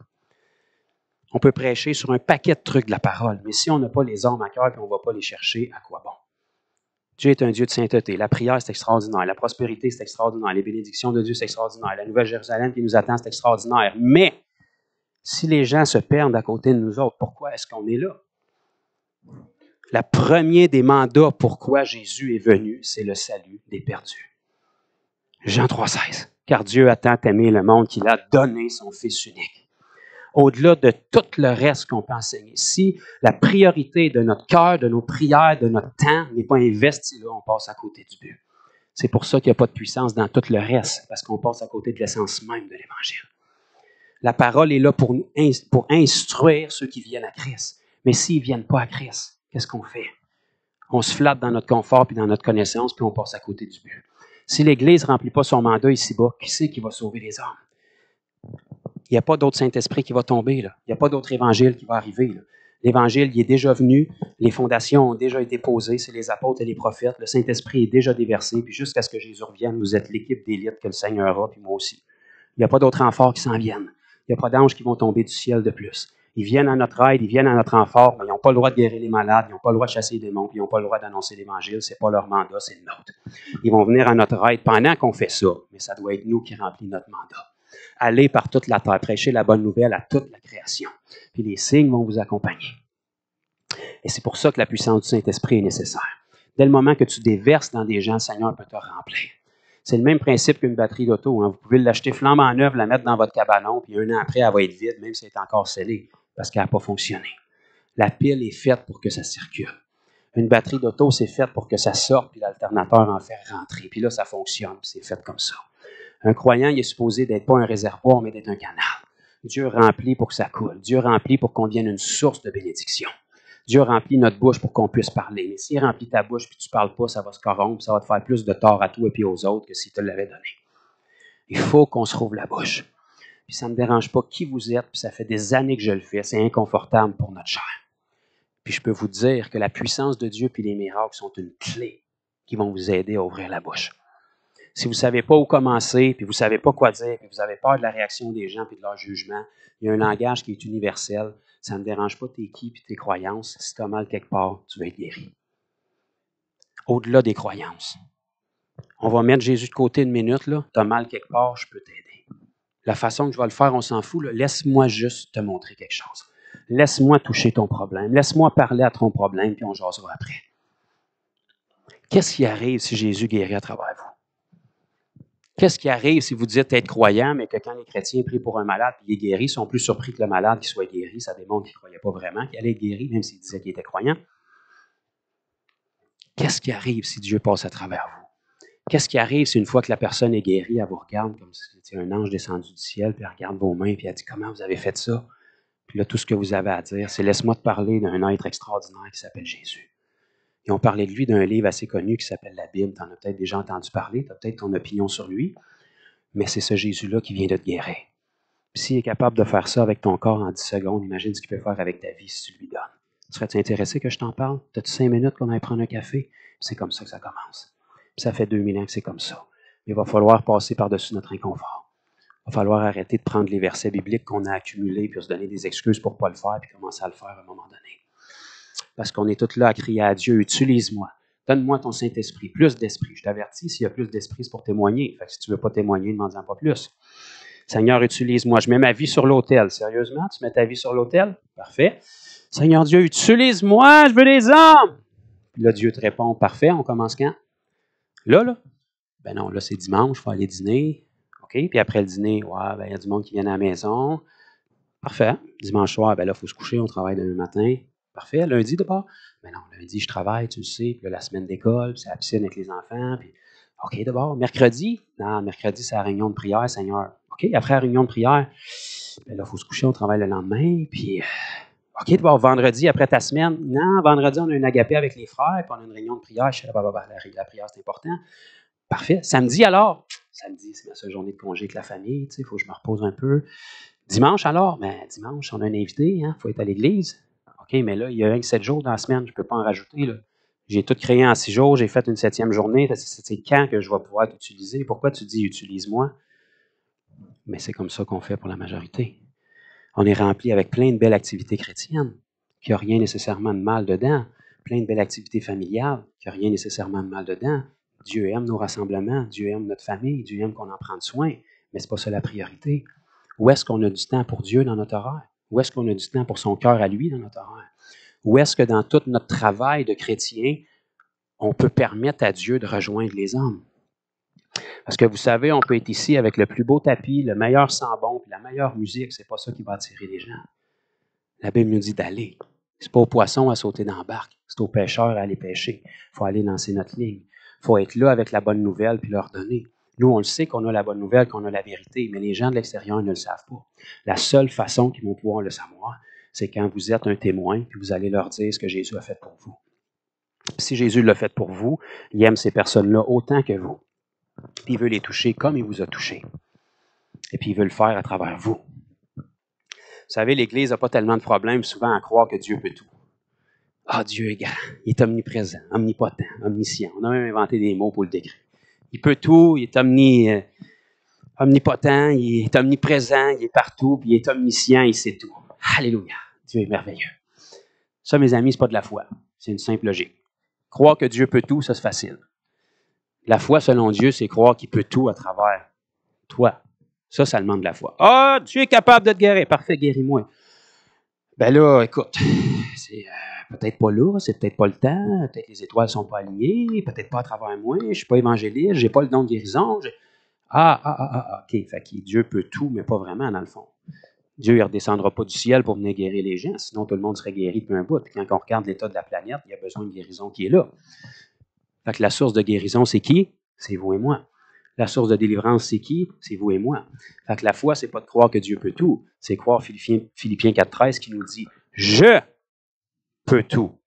Speaker 1: On peut prêcher sur un paquet de trucs de la parole, mais si on n'a pas les armes à cœur et on ne va pas les chercher, à quoi bon? Dieu est un Dieu de sainteté. La prière, c'est extraordinaire. La prospérité, c'est extraordinaire. Les bénédictions de Dieu, c'est extraordinaire. La Nouvelle Jérusalem qui nous attend, c'est extraordinaire. Mais si les gens se perdent à côté de nous autres, pourquoi est-ce qu'on est là? Le premier des mandats pourquoi Jésus est venu, c'est le salut des perdus. Jean 3,16. Car Dieu a tant aimé le monde qu'il a donné son Fils unique. Au-delà de tout le reste qu'on peut enseigner, si la priorité de notre cœur, de nos prières, de notre temps n'est pas investie là, on passe à côté du but. C'est pour ça qu'il n'y a pas de puissance dans tout le reste, parce qu'on passe à côté de l'essence même de l'Évangile. La parole est là pour instruire ceux qui viennent à Christ. Mais s'ils ne viennent pas à Christ, qu'est-ce qu'on fait? On se flatte dans notre confort et dans notre connaissance, puis on passe à côté du but. Si l'Église ne remplit pas son mandat ici-bas, qui c'est qui va sauver les hommes? Il n'y a pas d'autre Saint-Esprit qui va tomber. Là. Il n'y a pas d'autre évangile qui va arriver. Là. L'évangile, il est déjà venu. Les fondations ont déjà été posées. C'est les apôtres et les prophètes. Le Saint-Esprit est déjà déversé. Puis jusqu'à ce que Jésus revienne, vous êtes l'équipe d'élite que le Seigneur a, puis moi aussi. Il n'y a pas d'autres renforts qui s'en viennent. Il n'y a pas d'anges qui vont tomber du ciel de plus. Ils viennent à notre aide, ils viennent à notre renfort, mais ils n'ont pas le droit de guérir les malades, ils n'ont pas le droit de chasser les démons, puis ils n'ont pas le droit d'annoncer l'Évangile. Ce n'est pas leur mandat, c'est le nôtre. Ils vont venir à notre aide pendant qu'on fait ça, mais ça doit être nous qui remplit notre mandat. Allez par toute la terre, prêchez la bonne nouvelle à toute la création. Puis les signes vont vous accompagner. Et c'est pour ça que la puissance du Saint-Esprit est nécessaire. Dès le moment que tu déverses dans des gens, le Seigneur peut te remplir. C'est le même principe qu'une batterie d'auto. Hein. Vous pouvez l'acheter flambant neuve, la mettre dans votre cabanon, puis un an après, elle va être vide, même si elle est encore scellée, parce qu'elle n'a pas fonctionné. La pile est faite pour que ça circule. Une batterie d'auto, c'est faite pour que ça sorte, puis l'alternateur en fait rentrer. Puis là, ça fonctionne, puis c'est fait comme ça. Un croyant, il est supposé d'être pas un réservoir, mais d'être un canal. Dieu remplit pour que ça coule. Dieu remplit pour qu'on devienne une source de bénédiction. Dieu remplit notre bouche pour qu'on puisse parler. Mais s'il remplit ta bouche et tu ne parles pas, ça va se corrompre, ça va te faire plus de tort à toi et puis aux autres que s'il te l'avait donné. Il faut qu'on se rouvre la bouche. Puis ça ne me dérange pas qui vous êtes, puis ça fait des années que je le fais. C'est inconfortable pour notre chair. Puis je peux vous dire que la puissance de Dieu puis les miracles sont une clé qui vont vous aider à ouvrir la bouche. Si vous ne savez pas où commencer, puis vous ne savez pas quoi dire, puis vous avez peur de la réaction des gens puis de leur jugement, il y a un langage qui est universel. Ça ne me dérange pas tes qui puis tes croyances. Si tu as mal quelque part, tu vas être guéri. Au-delà des croyances. On va mettre Jésus de côté une minute. Tu as mal quelque part, je peux t'aider. La façon que je vais le faire, on s'en fout. Là. Laisse-moi juste te montrer quelque chose. Laisse-moi toucher ton problème. Laisse-moi parler à ton problème, puis on jasera après. Qu'est-ce qui arrive si Jésus guérit à travers vous? Qu'est-ce qui arrive si vous dites être croyant, mais que quand les chrétiens prient pour un malade et il est guéri, ils sont plus surpris que le malade qui soit guéri? Ça démontre qu'ils ne croyaient pas vraiment qu'il allait être guéri, même s'ils disaient qu'il était croyant. Qu'est-ce qui arrive si Dieu passe à travers vous? Qu'est-ce qui arrive si une fois que la personne est guérie, elle vous regarde comme si c'était un ange descendu du ciel, puis elle regarde vos mains, puis elle dit « Comment vous avez fait ça? » Puis là, tout ce que vous avez à dire, c'est « Laisse-moi te parler d'un être extraordinaire qui s'appelle Jésus. » Ils ont parlé de lui d'un livre assez connu qui s'appelle la Bible. Tu en as peut-être déjà entendu parler, tu as peut-être ton opinion sur lui, mais c'est ce Jésus-là qui vient de te guérir. Puis s'il est capable de faire ça avec ton corps en 10 secondes, imagine ce qu'il peut faire avec ta vie si tu lui donnes. Serais-tu intéressé que je t'en parle? T'as-tu 5 minutes qu'on aille prendre un café? C'est comme ça que ça commence. Puis ça fait 2000 ans que c'est comme ça. Mais il va falloir passer par-dessus notre inconfort. Il va falloir arrêter de prendre les versets bibliques qu'on a accumulés puis se donner des excuses pour ne pas le faire puis commencer à le faire à un moment donné. Parce qu'on est tous là à crier à Dieu, utilise-moi. Donne-moi ton Saint-Esprit, plus d'esprit. Je t'avertis, s'il y a plus d'esprit, c'est pour témoigner. Fait que si tu ne veux pas témoigner, demande-en pas plus. Seigneur, utilise-moi. Je mets ma vie sur l'autel. Sérieusement, tu mets ta vie sur l'autel? Parfait. Seigneur Dieu, utilise-moi, je veux des hommes. Puis là, Dieu te répond, parfait, on commence quand? Là? Ben non, là, c'est dimanche, il faut aller dîner. OK? Puis après le dîner, ouais, ben, il y a du monde qui vient à la maison. Parfait. Dimanche soir, ben là, il faut se coucher, on travaille demain matin. Parfait. Lundi, d'abord? Ben non, lundi, je travaille, tu le sais. Puis là, la semaine d'école, c'est la piscine avec les enfants. Puis, OK, d'abord. Mercredi? Non, mercredi, c'est la réunion de prière, Seigneur. OK, après la réunion de prière, ben là, il faut se coucher, on travaille le lendemain. Puis, OK, d'abord, vendredi, après ta semaine? Non, vendredi, on a un agapé avec les frères, puis on a une réunion de prière. Je sais, la prière, c'est important. Parfait. Samedi, alors? Samedi, c'est ma seule journée de congé avec la famille. Il faut que je me repose un peu. Dimanche, alors? Ben, dimanche, on a un invité. Il faut être à l'église. OK, mais là, il y a 7 jours dans la semaine. Je ne peux pas en rajouter. Là. J'ai tout créé en 6 jours. J'ai fait une 7e journée. C'est quand que je vais pouvoir t'utiliser? Pourquoi tu dis « utilise-moi » ? Mais c'est comme ça qu'on fait pour la majorité. On est rempli avec plein de belles activités chrétiennes, qu'il n'y a rien nécessairement de mal dedans. Plein de belles activités familiales, qu'il n'y a rien nécessairement de mal dedans. Dieu aime nos rassemblements, Dieu aime notre famille, Dieu aime qu'on en prenne soin, mais ce n'est pas ça la priorité. Où est-ce qu'on a du temps pour Dieu dans notre horaire? Où est-ce qu'on a du temps pour son cœur à lui dans notre horaire? Où est-ce que dans tout notre travail de chrétien, on peut permettre à Dieu de rejoindre les hommes? Parce que vous savez, on peut être ici avec le plus beau tapis, le meilleur sambon, puis la meilleure musique, c'est pas ça qui va attirer les gens. La Bible nous dit d'aller. C'est pas aux poissons à sauter dans la barque, c'est aux pêcheurs à aller pêcher. Il faut aller lancer notre ligne. Il faut être là avec la bonne nouvelle puis leur donner. Nous, on le sait qu'on a la bonne nouvelle, qu'on a la vérité, mais les gens de l'extérieur ne le savent pas. La seule façon qu'ils vont pouvoir le savoir, c'est quand vous êtes un témoin puis vous allez leur dire ce que Jésus a fait pour vous. Puis si Jésus l'a fait pour vous, il aime ces personnes-là autant que vous. Puis il veut les toucher comme il vous a touché. Et puis il veut le faire à travers vous. Vous savez, l'Église n'a pas tellement de problèmes souvent à croire que Dieu peut tout. Ah, Dieu est grand, il est omniprésent, omnipotent, omniscient. On a même inventé des mots pour le décrire. Il peut tout, il est omnipotent, il est omniprésent, il est partout, puis il est omniscient, il sait tout. Alléluia, Dieu est merveilleux. Ça, mes amis, ce n'est pas de la foi, c'est une simple logique. Croire que Dieu peut tout, ça c'est facile. La foi, selon Dieu, c'est croire qu'il peut tout à travers toi. Ça demande de la foi. Ah, Dieu est capable de te guérir. Parfait, guéris-moi. Ben là, écoute, c'est peut-être pas là, c'est peut-être pas le temps, peut-être les étoiles sont pas alignées, peut-être pas à travers moi, je suis pas évangéliste, j'ai pas le don de guérison. OK. Fait que Dieu peut tout, mais pas vraiment, dans le fond. Dieu, il ne redescendra pas du ciel pour venir guérir les gens, sinon tout le monde serait guéri depuis un bout. Puis quand on regarde l'état de la planète, il y a besoin de guérison qui est là. Fait que la source de guérison, c'est qui? C'est vous et moi. La source de délivrance, c'est qui? C'est vous et moi. Fait que la foi, c'est pas de croire que Dieu peut tout, c'est croire Philippiens 4,13 qui nous dit « Je peux tout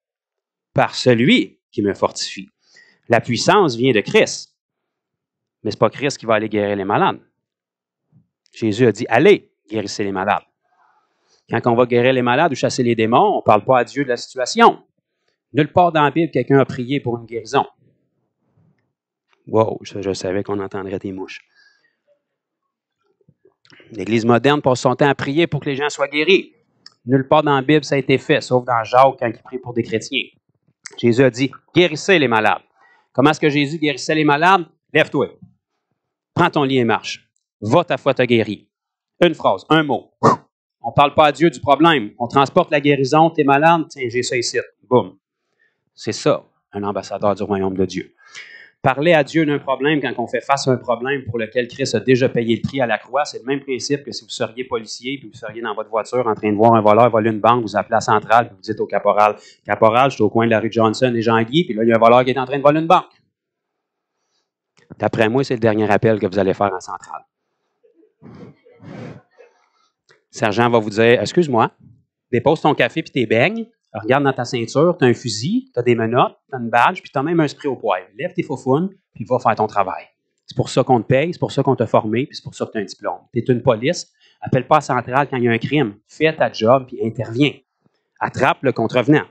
Speaker 1: par celui qui me fortifie ». La puissance vient de Christ, mais ce n'est pas Christ qui va aller guérir les malades. Jésus a dit « Allez, guérissez les malades ». Quand on va guérir les malades ou chasser les démons, on ne parle pas à Dieu de la situation. Nulle part dans la Bible, quelqu'un a prié pour une guérison. Wow, je savais qu'on entendrait des mouches. L'Église moderne passe son temps à prier pour que les gens soient guéris. Nulle part dans la Bible, ça a été fait, sauf dans Jacques quand il prie pour des chrétiens. Jésus a dit, guérissez les malades. Comment est-ce que Jésus guérissait les malades? Lève-toi. Prends ton lit et marche. Va, ta foi t'a guéri. Une phrase, un mot. On ne parle pas à Dieu du problème. On transporte la guérison, t'es malade, tiens, j'ai ça ici. Boum. C'est ça, un ambassadeur du royaume de Dieu. Parler à Dieu d'un problème quand on fait face à un problème pour lequel Christ a déjà payé le prix à la croix, c'est le même principe que si vous seriez policier et vous seriez dans votre voiture en train de voir un voleur voler une banque, vous appelez la centrale et vous dites au caporal, « Caporal, je suis au coin de la rue Johnson et Jean-Guy, puis là, il y a un voleur qui est en train de voler une banque. » D'après moi, c'est le dernier appel que vous allez faire en centrale. Le sergent va vous dire, « Excuse-moi, dépose ton café puis tes beignes. Regarde dans ta ceinture, tu as un fusil, tu as des menottes, tu as une badge, puis tu as même un spray au poivre. Lève tes faufounes, puis va faire ton travail. C'est pour ça qu'on te paye, c'est pour ça qu'on t'a formé, puis c'est pour ça que tu as un diplôme. Tu es une police, appelle pas à la centrale quand il y a un crime. Fais ta job, puis interviens. Attrape le contrevenant.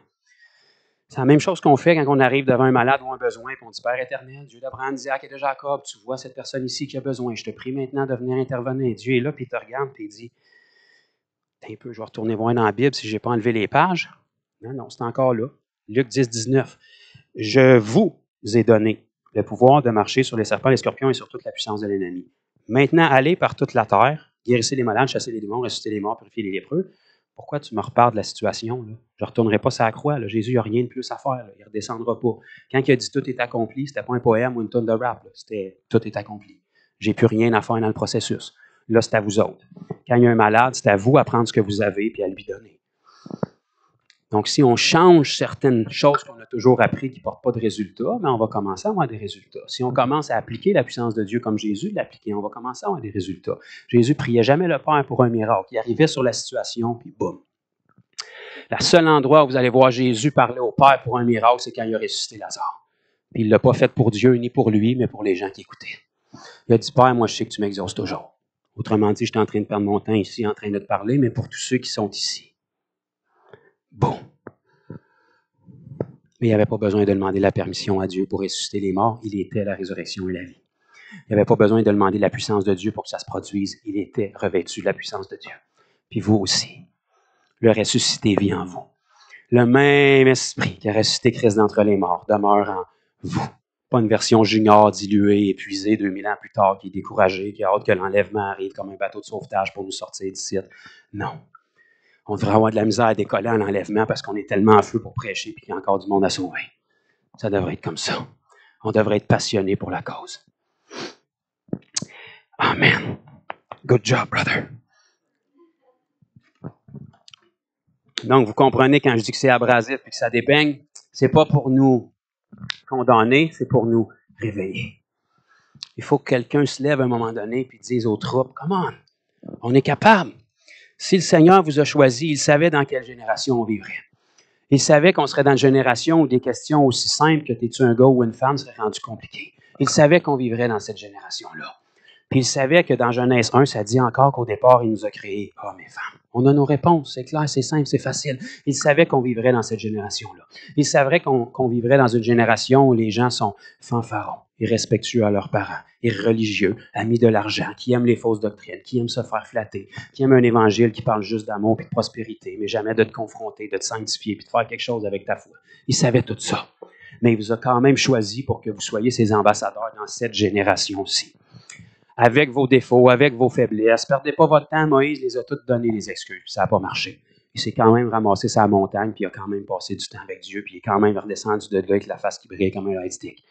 Speaker 1: C'est la même chose qu'on fait quand on arrive devant un malade ou un besoin, puis on dit, Père éternel, Dieu d'Abraham, d'Isaac et de Jacob, tu vois cette personne ici qui a besoin, je te prie maintenant de venir intervenir. Dieu est là, puis il te regarde, puis il dit, un peu, je vais retourner voir dans la Bible si je n'ai pas enlevé les pages. Non, c'est encore là. Luc 10, 19. Je vous ai donné le pouvoir de marcher sur les serpents, les scorpions et sur toute la puissance de l'ennemi. Maintenant, allez par toute la terre, guérissez les malades, chassez les démons, ressuscitez les morts, purifiez les lépreux. Pourquoi tu me reparles de la situation? Là? Je ne retournerai pas sur la croix. Là. Jésus n'a rien de plus à faire. Là. Il ne redescendra pas. Quand il a dit tout est accompli, ce n'était pas un poème ou une tonne de rap. Là. C'était tout est accompli. J'ai plus rien à faire dans le processus. Là, c'est à vous autres. Quand il y a un malade, c'est à vous à prendre ce que vous avez et à lui donner. Donc, si on change certaines choses qu'on a toujours appris qui ne portent pas de résultats, on va commencer à avoir des résultats. Si on commence à appliquer la puissance de Dieu comme Jésus l'appliquait, on va commencer à avoir des résultats. Jésus ne priait jamais le Père pour un miracle. Il arrivait sur la situation, puis boum. Le seul endroit où vous allez voir Jésus parler au Père pour un miracle, c'est quand il a ressuscité Lazare. Puis il ne l'a pas fait pour Dieu ni pour lui, mais pour les gens qui écoutaient. Il a dit, Père, moi je sais que tu m'exauces toujours. Autrement dit, je suis en train de perdre mon temps ici, en train de te parler, mais pour tous ceux qui sont ici. Bon. Mais il n'avait pas besoin de demander la permission à Dieu pour ressusciter les morts. Il était la résurrection et la vie. Il n'avait pas besoin de demander la puissance de Dieu pour que ça se produise. Il était revêtu de la puissance de Dieu. Puis vous aussi. Le ressuscité vit en vous. Le même esprit qui a ressuscité Christ d'entre les morts demeure en vous. Pas une version junior, diluée, épuisée 2000 ans plus tard, qui est découragée, qui a hâte que l'enlèvement arrive comme un bateau de sauvetage pour nous sortir d'ici. Non. On devrait avoir de la misère à décoller à l'enlèvement parce qu'on est tellement en feu pour prêcher et qu'il y a encore du monde à sauver. Ça devrait être comme ça. On devrait être passionné pour la cause. Amen. Good job, brother. Donc, vous comprenez quand je dis que c'est abrasif et que ça dépeigne, c'est pas pour nous condamner, c'est pour nous réveiller. Il faut que quelqu'un se lève à un moment donné et dise aux troupes, « Come on est capable. » Si le Seigneur vous a choisi, il savait dans quelle génération on vivrait. Il savait qu'on serait dans une génération où des questions aussi simples que « T'es-tu un gars ou une femme » seraient rendues compliquées. Il savait qu'on vivrait dans cette génération-là. Puis il savait que dans Genèse 1, ça dit encore qu'au départ, il nous a créés hommes et femmes. On a nos réponses, c'est clair, c'est simple, c'est facile. Il savait qu'on vivrait dans cette génération-là. Il savait qu'on vivrait dans une génération où les gens sont fanfarons, irrespectueux à leurs parents, irreligieux, amis de l'argent, qui aiment les fausses doctrines, qui aiment se faire flatter, qui aiment un évangile qui parle juste d'amour et de prospérité, mais jamais de te confronter, de te sanctifier, puis de faire quelque chose avec ta foi. Il savait tout ça. Mais il vous a quand même choisi pour que vous soyez ses ambassadeurs dans cette génération-ci. Avec vos défauts, avec vos faiblesses. Perdez pas votre temps. Moïse les a toutes données, les excuses. Ça n'a pas marché. Il s'est quand même ramassé sa montagne, puis il a quand même passé du temps avec Dieu, puis il est quand même redescendu de là avec la face qui brille comme un lightstick.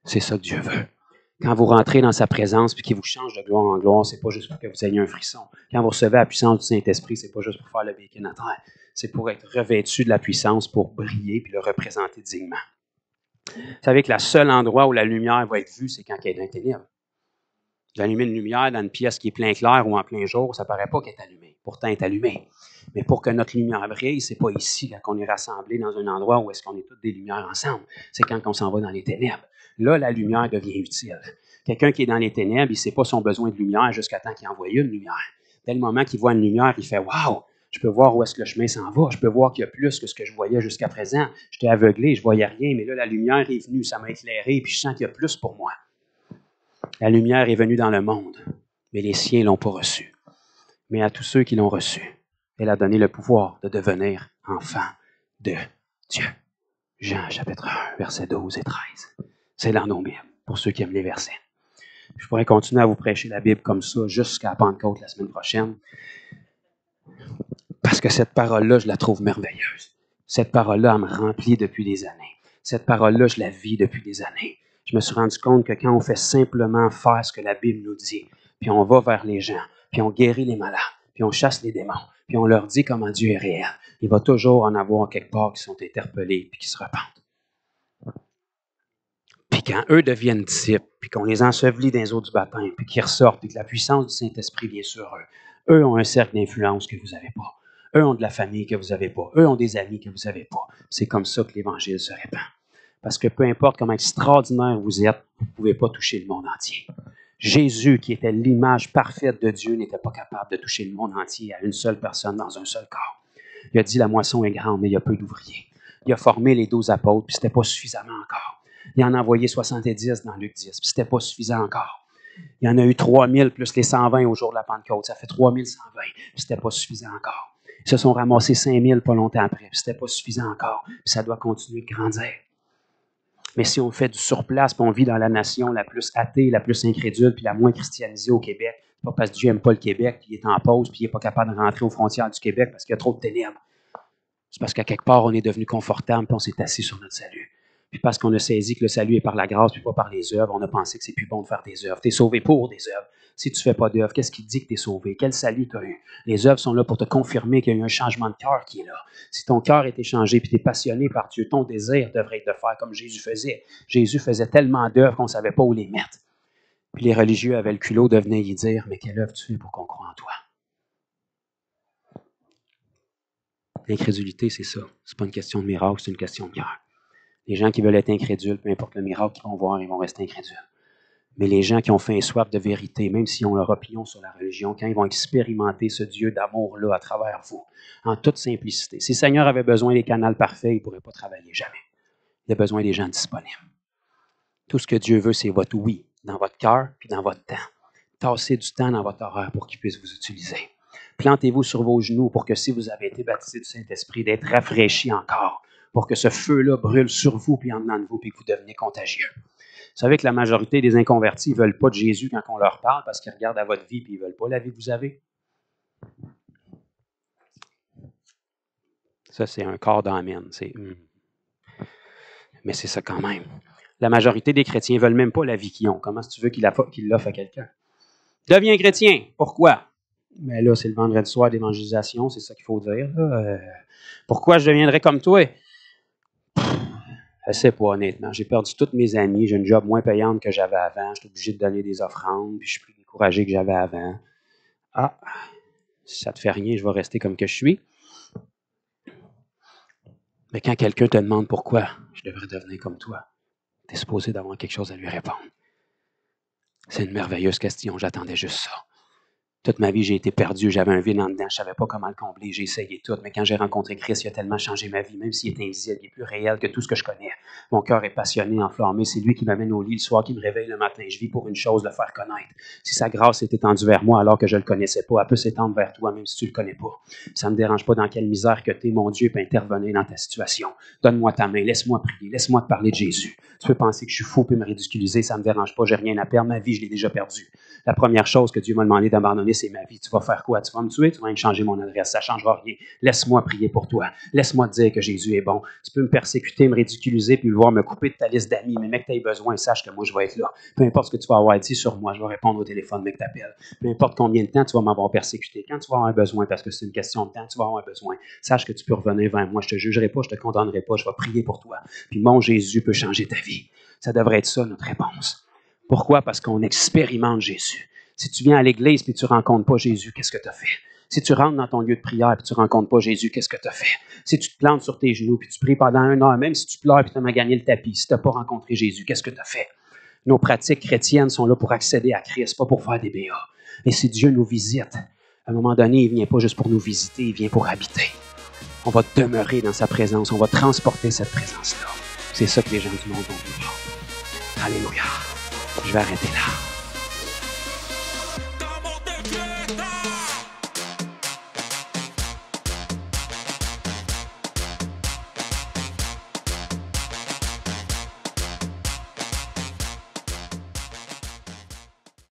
Speaker 1: C'est ça que Dieu veut. Quand vous rentrez dans sa présence, puis qu'il vous change de gloire en gloire, c'est pas juste pour que vous ayez un frisson. Quand vous recevez la puissance du Saint-Esprit, c'est pas juste pour faire le bacon à terre. C'est pour être revêtu de la puissance, pour briller, puis le représenter dignement. Vous savez que le seul endroit où la lumière va être vue, c'est quand elle est dans les ténèbres. D'allumer une lumière dans une pièce qui est plein clair ou en plein jour, ça ne paraît pas qu'elle est allumée. Pourtant, elle est allumée. Mais pour que notre lumière brille, ce n'est pas ici, quand on est rassemblés dans un endroit où est-ce qu'on est toutes des lumières ensemble. C'est quand on s'en va dans les ténèbres. Là, la lumière devient utile. Quelqu'un qui est dans les ténèbres, il ne sait pas son besoin de lumière jusqu'à temps qu'il envoie une lumière. Dès le moment qu'il voit une lumière, il fait « Wow! Je peux voir où est-ce que le chemin s'en va. Je peux voir qu'il y a plus que ce que je voyais jusqu'à présent. J'étais aveuglé, je ne voyais rien, mais là, la lumière est venue, ça m'a éclairé, puis je sens qu'il y a plus pour moi. » La lumière est venue dans le monde, mais les siens ne l'ont pas reçue. Mais à tous ceux qui l'ont reçue, elle a donné le pouvoir de devenir enfants de Dieu. Jean, chapitre 1, versets 12 et 13. C'est dans nos Bibles, pour ceux qui aiment les versets. Je pourrais continuer à vous prêcher la Bible comme ça jusqu'à Pentecôte la semaine prochaine. Parce que cette parole-là, je la trouve merveilleuse. Cette parole-là, elle me remplit depuis des années. Cette parole-là, je la vis depuis des années. Je me suis rendu compte que quand on fait simplement faire ce que la Bible nous dit, puis on va vers les gens, puis on guérit les malades, puis on chasse les démons, puis on leur dit comment Dieu est réel, il va toujours en avoir quelque part qui sont interpellés puis qui se repentent. Puis quand eux deviennent disciples, puis qu'on les ensevelit dans les eaux du baptême, puis qu'ils ressortent, puis que la puissance du Saint-Esprit vient sur eux, eux ont un cercle d'influence que vous n'avez pas. Eux ont de la famille que vous n'avez pas. Eux ont des amis que vous n'avez pas. C'est comme ça que l'Évangile se répand. Parce que peu importe comment extraordinaire vous êtes, vous ne pouvez pas toucher le monde entier. Jésus, qui était l'image parfaite de Dieu, n'était pas capable de toucher le monde entier à une seule personne dans un seul corps. Il a dit, la moisson est grande, mais il y a peu d'ouvriers. Il a formé les 12 apôtres, puis c'était pas suffisamment encore. Il en a envoyé 70 dans Luc 10, puis c'était pas suffisant encore. Il y en a eu 3000 plus les 120 au jour de la Pentecôte. Ça fait 3120, puis c'était pas suffisant encore. Ils se sont ramassés 5000 pas longtemps après, puis c'était pas suffisant encore. Puis ça doit continuer de grandir. Mais si on fait du surplace, puis on vit dans la nation la plus athée, la plus incrédule, puis la moins christianisée au Québec, c'est pas parce que Dieu n'aime pas le Québec, puis il est en pause, puis il n'est pas capable de rentrer aux frontières du Québec parce qu'il y a trop de ténèbres. C'est parce qu'à quelque part, on est devenu confortable, puis on s'est assis sur notre salut. Puis parce qu'on a saisi que le salut est par la grâce, puis pas par les œuvres, on a pensé que c'est plus bon de faire des œuvres. Tu es sauvé pour des œuvres. Si tu ne fais pas d'œuvres, qu'est-ce qui te dit que tu es sauvé? Quel salut tu as eu? Les œuvres sont là pour te confirmer qu'il y a eu un changement de cœur qui est là. Si ton cœur est changé, puis tu es passionné par Dieu, ton désir devrait être de faire comme Jésus faisait. Jésus faisait tellement d'œuvres qu'on ne savait pas où les mettre. Puis les religieux avaient le culot de venir y dire, mais quelle œuvre tu fais pour qu'on croie en toi? L'incrédulité, c'est ça. C'est pas une question de miracle, c'est une question de cœur. Les gens qui veulent être incrédules, peu importe le miracle qu'ils vont voir, ils vont rester incrédules. Mais les gens qui ont faim et soif de vérité, même s'ils ont leur opinion sur la religion, quand ils vont expérimenter ce Dieu d'amour-là à travers vous, en toute simplicité. Si le Seigneur avait besoin des canaux parfaits, il ne pourrait pas travailler jamais. Il a besoin des gens disponibles. Tout ce que Dieu veut, c'est votre oui, dans votre cœur puis dans votre temps. Tassez du temps dans votre horaire pour qu'il puisse vous utiliser. Plantez-vous sur vos genoux pour que si vous avez été baptisé du Saint-Esprit, d'être rafraîchi encore, pour que ce feu-là brûle sur vous puis en dedans de vous puis que vous deveniez contagieux. Vous savez que la majorité des inconvertis ne veulent pas de Jésus quand on leur parle parce qu'ils regardent à votre vie et ils ne veulent pas la vie que vous avez. Ça, c'est un corps d'amène. Mais c'est ça quand même. La majorité des chrétiens ne veulent même pas la vie qu'ils ont. Comment est-ce que tu veux qu'il l'offre à quelqu'un? Deviens chrétien. Pourquoi? Mais là, c'est le vendredi soir d'évangélisation, c'est ça qu'il faut dire. Pourquoi je deviendrais comme toi? Je ne sais pas, honnêtement. J'ai perdu tous mes amis. J'ai une job moins payante que j'avais avant. Je suis obligé de donner des offrandes. Puis je suis plus découragé que j'avais avant. Ah, si ça ne te fait rien, je vais rester comme que je suis. Mais quand quelqu'un te demande pourquoi je devrais devenir comme toi, tu es supposé d'avoir quelque chose à lui répondre. C'est une merveilleuse question. J'attendais juste ça. Toute ma vie, j'ai été perdu, j'avais un vide en dedans, je ne savais pas comment le combler, j'ai essayé tout. Mais quand j'ai rencontré Christ, il a tellement changé ma vie, même s'il est invisible, il est plus réel que tout ce que je connais. Mon cœur est passionné, enflammé, c'est lui qui m'amène au lit le soir, qui me réveille le matin. Je vis pour une chose, le faire connaître. Si sa grâce est étendue vers moi alors que je ne le connaissais pas, elle peut s'étendre vers toi, même si tu ne le connais pas. Ça ne me dérange pas dans quelle misère que tu es, mon Dieu peut intervenir dans ta situation. Donne-moi ta main, laisse-moi prier, laisse-moi te parler de Jésus. Tu peux penser que je suis fou et me ridiculiser, ça ne me dérange pas, j'ai rien à perdre, ma vie, je l'ai déjà perdue. La première chose que Dieu m'a demandé d'abandonner, c'est ma vie. Tu vas faire quoi? Tu vas me tuer? Tu vas me changer mon adresse. Ça ne changera rien. Laisse-moi prier pour toi. Laisse-moi te dire que Jésus est bon. Tu peux me persécuter, me ridiculiser, puis voir me couper de ta liste d'amis, mais mec, tu as besoin, sache que moi, je vais être là. Peu importe ce que tu vas avoir dit sur moi, je vais répondre au téléphone, mec, t'appelle. Peu importe combien de temps tu vas m'avoir persécuté. Quand tu vas avoir un besoin, parce que c'est une question de temps, tu vas avoir un besoin. Sache que tu peux revenir vers moi. Je te jugerai pas, je te condamnerai pas. Je vais prier pour toi. Puis mon Jésus peut changer ta vie. Ça devrait être ça, notre réponse. Pourquoi? Parce qu'on expérimente Jésus. Si tu viens à l'église et tu ne rencontres pas Jésus, qu'est-ce que tu as fait? Si tu rentres dans ton lieu de prière et tu ne rencontres pas Jésus, qu'est-ce que tu as fait? Si tu te plantes sur tes genoux et tu pries pendant 1 heure, même si tu pleures et tu as gagné le tapis, si tu n'as pas rencontré Jésus, qu'est-ce que tu as fait? Nos pratiques chrétiennes sont là pour accéder à Christ, pas pour faire des BA. Et si Dieu nous visite, à un moment donné, il ne vient pas juste pour nous visiter, il vient pour habiter. On va demeurer dans sa présence, on va transporter cette présence-là. C'est ça que les gens du monde vont vivre. Alléluia. Je vais arrêter là.